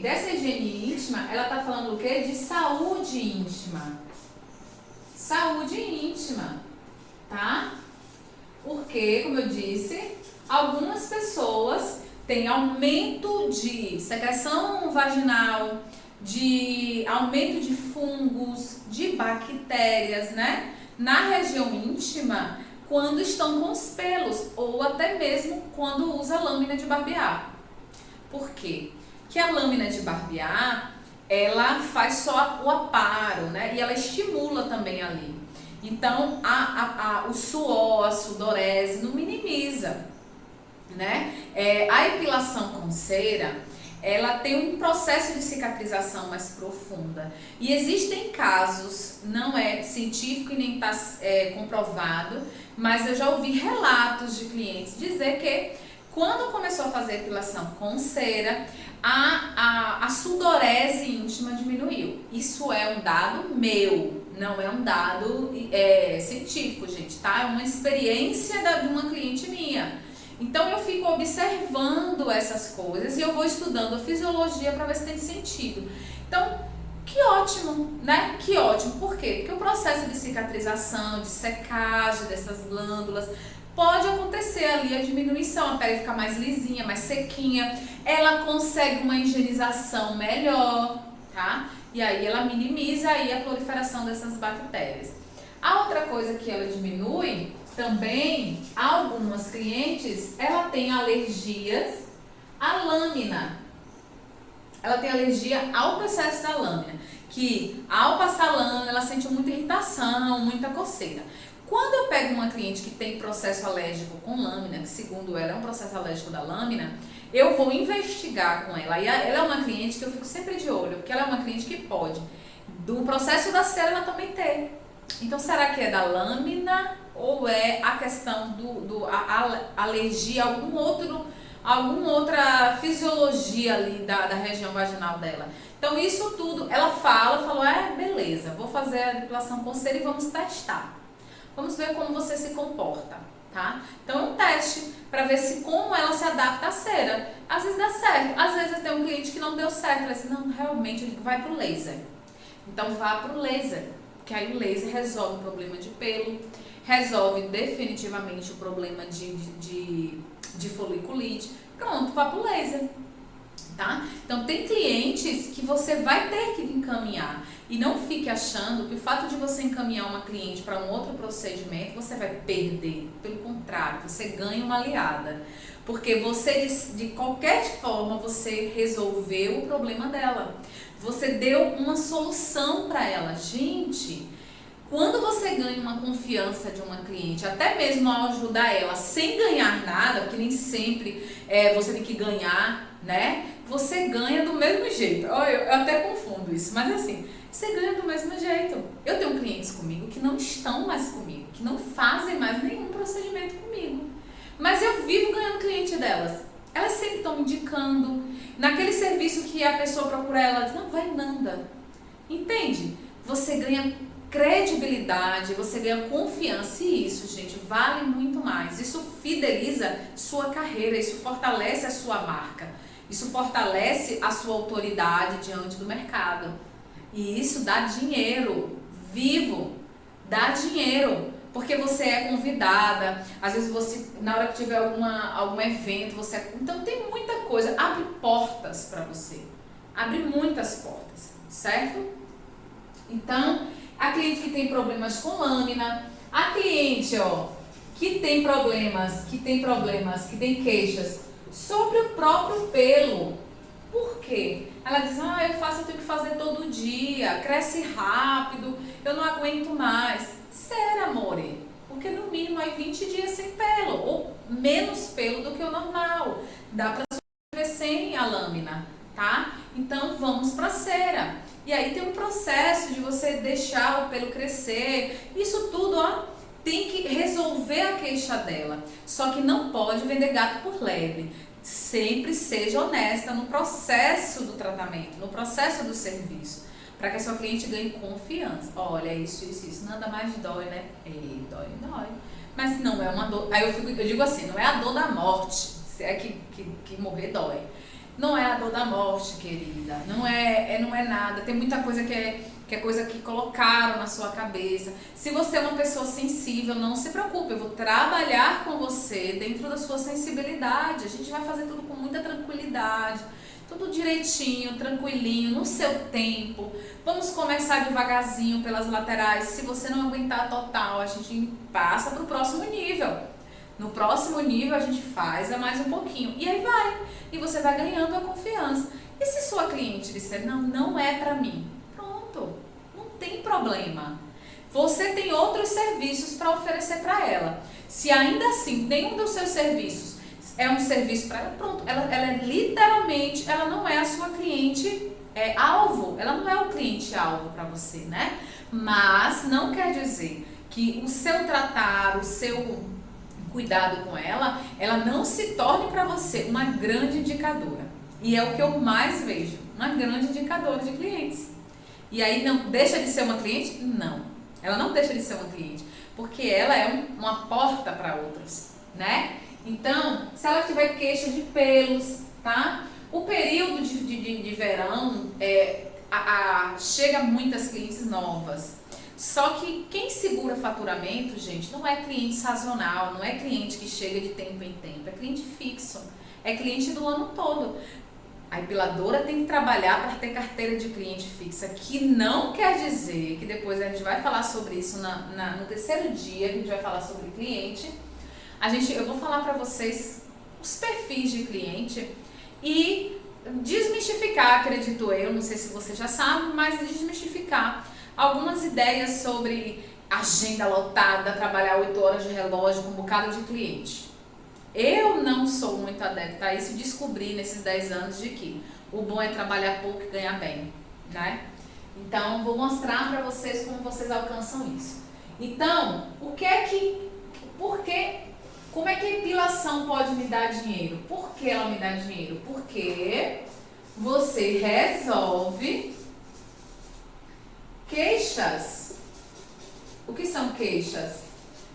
dessa higiene íntima, ela tá falando o quê? De saúde íntima. Saúde íntima, tá? Porque, como eu disse, algumas pessoas têm aumento de secreção vaginal, de aumento de fungos, de bactérias, né? Na região íntima, quando estão com os pelos, ou até mesmo quando usa lâmina de barbear. Por quê? Que a lâmina de barbear, ela faz só o aparo, né? E ela estimula também ali. Então, o suor, a sudorese não minimiza, né? A epilação com cera, ela tem um processo de cicatrização mais profunda. E existem casos, não é científico e nem está comprovado, mas eu já ouvi relatos de clientes dizer que quando começou a fazer epilação com cera, a sudorese íntima diminuiu. Isso é um dado meu, não é um dado científico, gente, tá? É uma experiência de uma cliente minha. Então eu fico observando essas coisas e eu vou estudando a fisiologia para ver se tem sentido. Então, que ótimo, né? Que ótimo. Por quê? Porque o processo de cicatrização, de secagem dessas glândulas, pode acontecer ali a diminuição, a pele fica mais lisinha, mais sequinha, ela consegue uma higienização melhor, tá? E aí ela minimiza aí a proliferação dessas bactérias. A outra coisa que ela diminui também, algumas clientes, ela tem alergias à lâmina. Ela tem alergia ao processo da lâmina, que ao passar a lâmina ela sente muita irritação, muita coceira. Quando eu pego uma cliente que tem processo alérgico com lâmina, que segundo ela é um processo alérgico da lâmina, eu vou investigar com ela. E ela é uma cliente que eu fico sempre de olho, porque ela é uma cliente que pode, do processo da cera, ela também ter. Então, será que é da lâmina ou é a questão a alergia a alguma outra fisiologia ali da região vaginal dela? Então, isso tudo, ela falou, beleza, vou fazer a depilação com cera e vamos testar. Vamos ver como você se comporta, tá? Então, é um teste para ver como ela se adapta à cera. Às vezes dá certo, às vezes eu tenho um cliente que não deu certo, ela disse, não, realmente, ele vai pro laser. Então, vá pro laser, que aí o laser resolve o problema de pelo, resolve definitivamente o problema de foliculite. Pronto, vá pro laser, tá? Então, tem clientes que você vai ter que encaminhar. E não fique achando que o fato de você encaminhar uma cliente para um outro procedimento, você vai perder. Pelo contrário, você ganha uma aliada. Porque você, de qualquer forma, você resolveu o problema dela. Você deu uma solução para ela. Gente, quando você ganha uma confiança de uma cliente, até mesmo ao ajudar ela sem ganhar nada, porque nem sempre você tem que ganhar, né? Você ganha do mesmo jeito. Eu até confundo isso, mas assim, você ganha do mesmo jeito. Eu tenho clientes comigo que não estão mais comigo, que não fazem mais nenhum procedimento comigo. Mas eu vivo ganhando cliente delas. Elas sempre estão indicando. Naquele serviço que a pessoa procura ela, diz, não, vai Nanda. Entende? Você ganha credibilidade, você ganha confiança e isso, gente, vale muito mais. Isso fideliza sua carreira, isso fortalece a sua marca, isso fortalece a sua autoridade diante do mercado. E isso dá dinheiro vivo, dá dinheiro, porque você é convidada, às vezes você, na hora que tiver algum evento, então tem muita coisa, abre portas para você, abre muitas portas, certo? Então, a cliente que tem problemas com lâmina, a cliente, que tem queixas sobre o próprio pelo. Por quê? Ela diz, eu tenho que fazer todo dia, cresce rápido, eu não aguento mais. Sério, amore, porque no mínimo aí 20 dias sem pelo, ou menos pelo do que o normal. Dá pra sobreviver sem a lâmina, tá? Então vamos pra cera. E aí tem um processo de você deixar o pelo crescer. Isso tudo, tem que resolver a queixa dela. Só que não pode vender gato por lebre. Sempre seja honesta no processo do tratamento, no processo do serviço, para que a sua cliente ganhe confiança. Olha, isso, nada mais dói, né? Dói. Mas não é uma dor. Aí eu digo assim, não é a dor da morte, se é que morrer dói. Não é a dor da morte, querida. Não é nada. Tem muita coisa que é coisa que colocaram na sua cabeça. Se você é uma pessoa sensível, não se preocupe. Eu vou trabalhar com você dentro da sua sensibilidade. A gente vai fazer tudo com muita tranquilidade. Tudo direitinho, tranquilinho, no seu tempo. Vamos começar devagarzinho pelas laterais. Se você não aguentar total, a gente passa para o próximo nível. No próximo nível a gente faz mais um pouquinho. E aí vai. E você vai ganhando a confiança. E se sua cliente disser, não é pra mim? Pronto. Não tem problema. Você tem outros serviços para oferecer para ela. Se ainda assim, nenhum dos seus serviços é um serviço para ela, pronto. Ela é literalmente, ela não é a sua cliente alvo. Ela não é o cliente alvo para você, né? Mas não quer dizer que o seu tratar, o seu cuidado com ela não se torne para você uma grande indicadora. E é o que eu mais vejo, uma grande indicadora de clientes. E aí não deixa de ser uma cliente? Não. Ela não deixa de ser uma cliente, porque ela é uma porta para outras, né? Então, se ela tiver queixa de pelos, tá? O período de verão chega muitas clientes novas. Só que quem segura faturamento, gente, não é cliente sazonal, não é cliente que chega de tempo em tempo, é cliente fixo, é cliente do ano todo. A epiladora tem que trabalhar para ter carteira de cliente fixa, que não quer dizer que depois a gente vai falar sobre isso no terceiro dia, que a gente vai falar sobre cliente. Eu vou falar para vocês os perfis de cliente e desmistificar, acredito eu, não sei se você já sabe, mas desmistificar algumas ideias sobre agenda lotada, trabalhar 8 horas de relógio com um bocado de cliente. Eu não sou muito adepta a isso, descobri nesses 10 anos de que o bom é trabalhar pouco e ganhar bem, né? Então, vou mostrar para vocês como vocês alcançam isso. Então, como é que a epilação pode me dar dinheiro? Por que ela me dá dinheiro? Porque você resolve queixas. O que são queixas?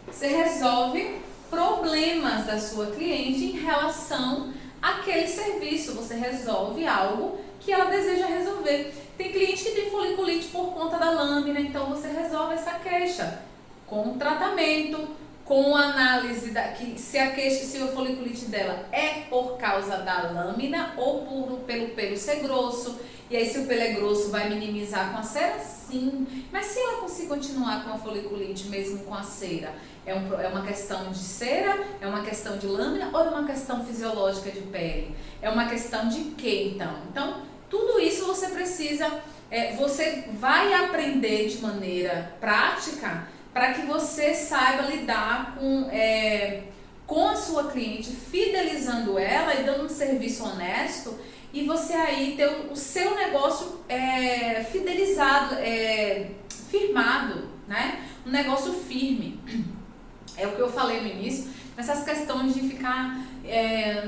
Você resolve problemas da sua cliente em relação àquele serviço. Você resolve algo que ela deseja resolver. Tem cliente que tem foliculite por conta da lâmina, então você resolve essa queixa com tratamento, com análise se a foliculite dela é por causa da lâmina ou pelo pelo ser grosso. E aí, se o pelo é grosso, vai minimizar com a cera? Sim. Mas se ela conseguir continuar com a foliculite mesmo com a cera, é uma questão de cera? É uma questão de lâmina? Ou é uma questão fisiológica de pele? É uma questão de quê, então? Então, tudo isso você precisa, você vai aprender de maneira prática para que você saiba lidar com a sua cliente, fidelizando ela e dando um serviço honesto, e você aí ter o seu negócio fidelizado, firmado, né? Um negócio firme. É o que eu falei no início, nessas questões de ficar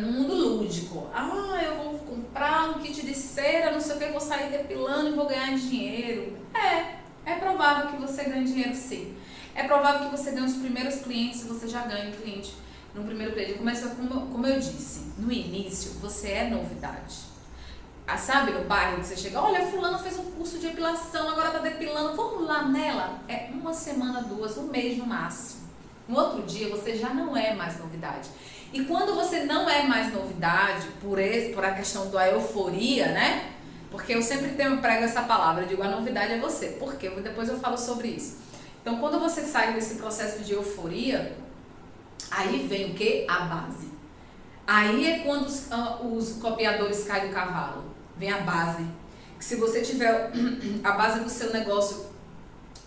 no mundo lúdico. Eu vou comprar um kit de cera, não sei o que, vou sair depilando e vou ganhar dinheiro. É provável que você ganhe dinheiro, sim. É provável que você ganhe os primeiros clientes, se você já ganha um cliente no primeiro cliente. Começa, como eu disse, no início você é novidade. Sabe, no bairro que você chega, olha, fulano fez um curso de epilação, agora tá depilando, vamos lá nela. É 1 semana, 2, 1 mês no máximo. No outro dia você já não é mais novidade. E quando você não é mais novidade, por a questão da euforia, né? Porque eu sempre prego essa palavra, eu digo, a novidade é você. Por quê? Depois eu falo sobre isso. Então, quando você sai desse processo de euforia, aí vem o quê? A base. Aí é quando os copiadores caem do cavalo. Vem a base. Que se você tiver a base do seu negócio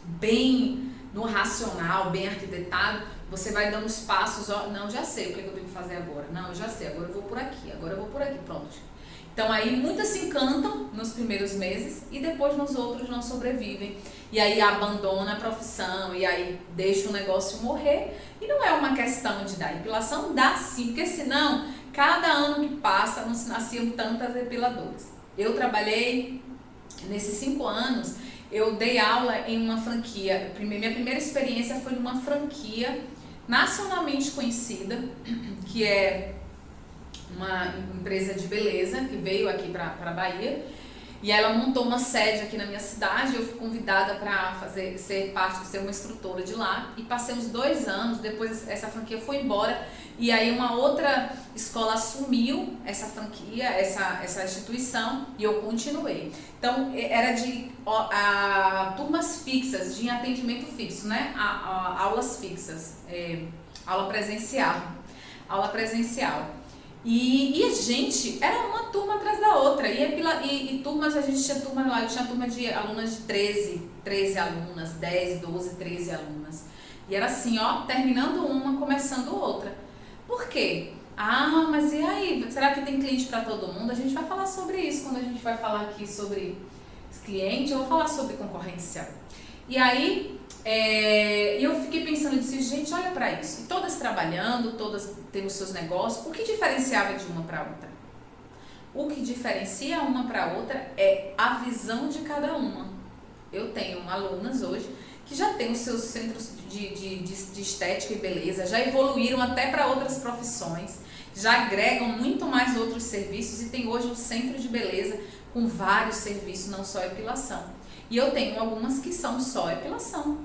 bem no racional, bem arquitetado, você vai dando os passos, não, já sei o que eu tenho que fazer agora. Não, eu já sei, agora eu vou por aqui, pronto. Então aí muitas se encantam nos primeiros meses e depois nos outros não sobrevivem. E aí abandona a profissão e aí deixa o negócio morrer. E não é uma questão de dar epilação, dá sim, porque senão cada ano que passa não se nasciam tantas epiladoras. Eu trabalhei nesses 5 anos, eu dei aula em uma franquia. Minha primeira experiência foi numa franquia nacionalmente conhecida, que é uma empresa de beleza que veio aqui para a Bahia, e ela montou uma sede aqui na minha cidade. Eu fui convidada para ser uma instrutora de lá, e passei uns 2 anos. Depois essa franquia foi embora, e aí uma outra escola assumiu essa franquia, essa instituição, e eu continuei. Então era de turmas fixas, de atendimento fixo, né? Aulas fixas, aula presencial. E a gente era uma turma atrás da outra. E turmas, a gente tinha turma lá, eu tinha turma de alunas de 13 alunas, 10, 12, 13 alunas. E era assim, terminando uma, começando outra. Por quê? Mas e aí? Será que tem cliente para todo mundo? A gente vai falar sobre isso quando a gente vai falar aqui sobre cliente. Eu vou falar sobre concorrência. E aí, eu fiquei pensando, eu disse, gente, olha para isso. E todas trabalhando, todas tendo seus negócios. O que diferenciava de uma para outra? O que diferencia uma para outra é a visão de cada uma. Eu tenho alunas hoje que já têm os seus centros de estética e beleza, já evoluíram até para outras profissões, já agregam muito mais outros serviços e tem hoje um centro de beleza com vários serviços, não só epilação. E eu tenho algumas que são só epilação,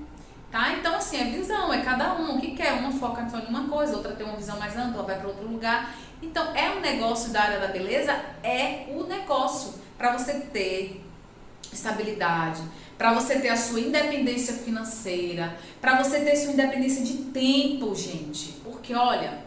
tá? Então, assim, é visão, é cada um o que quer. Uma foca só em uma coisa, outra tem uma visão mais ampla, vai para outro lugar. Então, é um negócio da área da beleza, é o negócio para você ter estabilidade, para você ter a sua independência financeira, para você ter sua independência de tempo, gente. Porque, olha,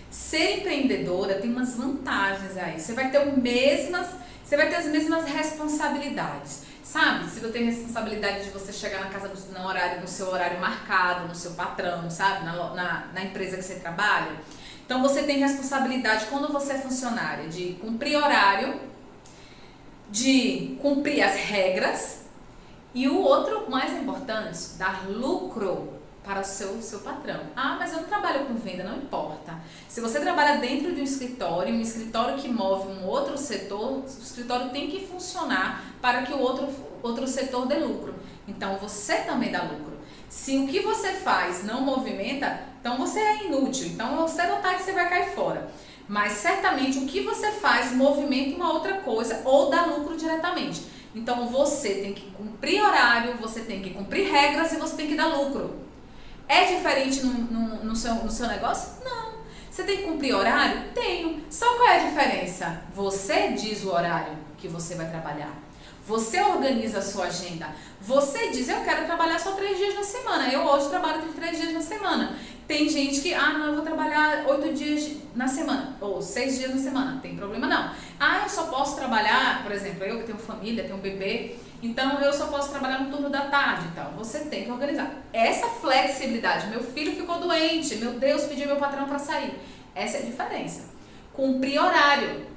ser empreendedora tem umas vantagens aí. Você vai ter as mesmas responsabilidades. Sabe? Se eu tenho responsabilidade de você chegar na casa no seu horário marcado, no seu patrão, sabe? Na empresa que você trabalha. Então, você tem responsabilidade, quando você é funcionária, de cumprir horário, de cumprir as regras, e o outro mais importante, dar lucro para o seu patrão. Ah, mas eu não trabalho com venda, não importa. Se você trabalha dentro de um escritório que move um outro setor, o escritório tem que funcionar para que o outro setor dê lucro. Então, você também dá lucro. Se o que você faz não movimenta, então você é inútil. Então, você não tá que você vai cair fora. Mas, certamente, o que você faz movimenta uma outra coisa ou dá lucro diretamente. Então, você tem que cumprir horário, você tem que cumprir regras e você tem que dar lucro. É diferente no seu negócio? Não. Você tem que cumprir horário? Tenho. Só qual é a diferença? Você diz o horário que você vai trabalhar. Você organiza a sua agenda. Você diz, eu quero trabalhar só 3 dias na semana. Eu hoje trabalho 3 dias na semana. Tem gente que, não, eu vou trabalhar 8 dias na semana. Ou 6 dias na semana. Não tem problema não. Eu só posso trabalhar, por exemplo, eu que tenho família, tenho um bebê, então eu só posso trabalhar no turno da tarde. Então, você tem que organizar. Essa flexibilidade. Meu filho ficou doente. Meu Deus, pedi meu patrão para sair. Essa é a diferença. Cumprir horário.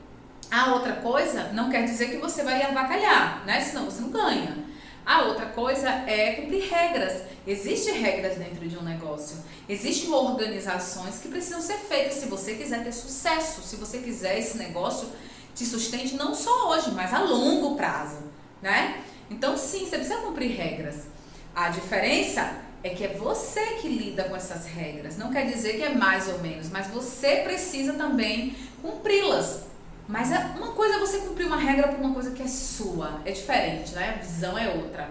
A outra coisa não quer dizer que você vai avacalhar, né? Senão você não ganha. A outra coisa é cumprir regras. Existem regras dentro de um negócio. Existem organizações que precisam ser feitas se você quiser ter sucesso, se você quiser esse negócio te sustente não só hoje, mas a longo prazo, né? Então, sim, você precisa cumprir regras. A diferença é que é você que lida com essas regras. Não quer dizer que é mais ou menos, mas você precisa também cumpri-las. Mas uma coisa é você cumprir uma regra por uma coisa que é sua, é diferente, né? A visão é outra.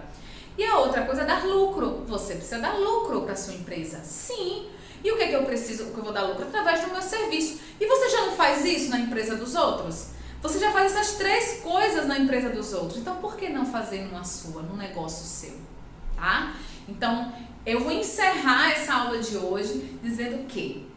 E a outra coisa é dar lucro. Você precisa dar lucro para sua empresa. Sim. E o que é que eu preciso, o que eu vou dar lucro? Através do meu serviço. E você já não faz isso na empresa dos outros? Você já faz essas 3 coisas na empresa dos outros. Então, por que não fazer numa sua, num negócio seu? Tá? Então, eu vou encerrar essa aula de hoje dizendo que,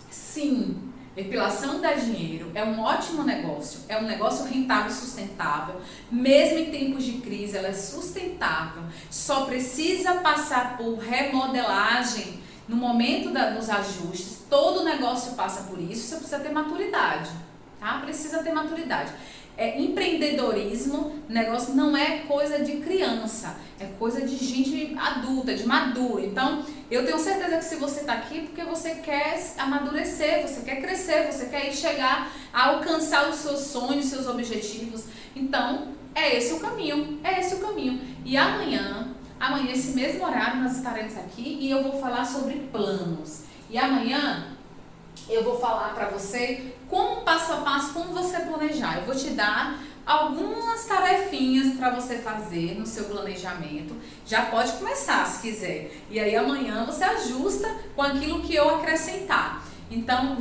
sim, depilação dá dinheiro, é um ótimo negócio, é um negócio rentável e sustentável, mesmo em tempos de crise ela é sustentável, só precisa passar por remodelagem no momento dos ajustes, todo negócio passa por isso, você precisa ter maturidade, tá? Precisa ter maturidade. Empreendedorismo, negócio não é coisa de criança, é coisa de gente adulta, de maduro. Então, eu tenho certeza que se você está aqui, porque você quer amadurecer, você quer crescer, você quer chegar a alcançar os seus sonhos, os seus objetivos. Então, é esse o caminho, E amanhã, esse mesmo horário, nós estaremos aqui e eu vou falar sobre planos. E amanhã eu vou falar para você como passo a passo, como você planejar. Eu vou te dar algumas tarefinhas para você fazer no seu planejamento. Já pode começar se quiser. E aí amanhã você ajusta com aquilo que eu acrescentar. Então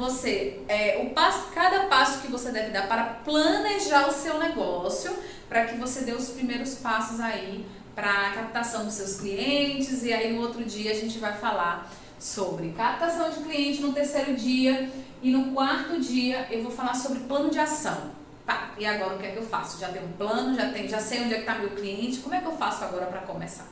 cada passo que você deve dar para planejar o seu negócio, para que você dê os primeiros passos aí para a captação dos seus clientes. E aí no outro dia a gente vai falar sobre captação de cliente no 3º dia e no 4º dia eu vou falar sobre plano de ação. Tá, e agora o que é que eu faço? Já tenho um plano, já sei onde é que está meu cliente, como é que eu faço agora para começar?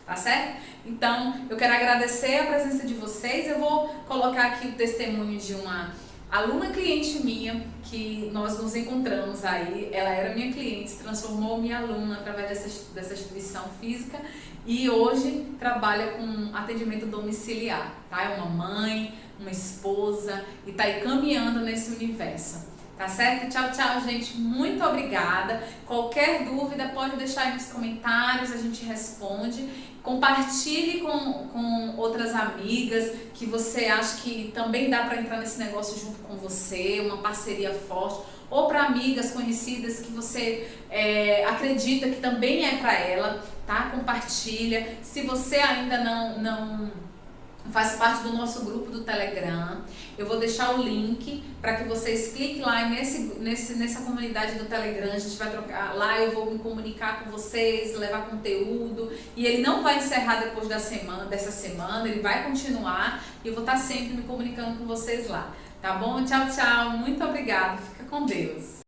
Tá certo? Então, eu quero agradecer a presença de vocês, eu vou colocar aqui o testemunho de uma aluna cliente minha, que nós nos encontramos aí, ela era minha cliente, se transformou minha aluna através dessa instituição física e hoje trabalha com atendimento domiciliar, tá? É uma mãe, uma esposa e tá aí caminhando nesse universo, Tá certo? Tchau, tchau, gente. Muito obrigada. Qualquer dúvida pode deixar aí nos comentários, a gente responde. Compartilhe com outras amigas que você acha que também dá para entrar nesse negócio junto com você, uma parceria forte, ou para amigas conhecidas que você acredita que também é para ela, tá? Compartilha. Se você ainda não faz parte do nosso grupo do Telegram, eu vou deixar o link para que vocês cliquem lá nessa comunidade do Telegram. A gente vai trocar lá, eu vou me comunicar com vocês, levar conteúdo, e ele não vai encerrar depois dessa semana, ele vai continuar e eu vou estar sempre me comunicando com vocês lá, tá bom? Tchau, tchau, muito obrigada, fica com Deus.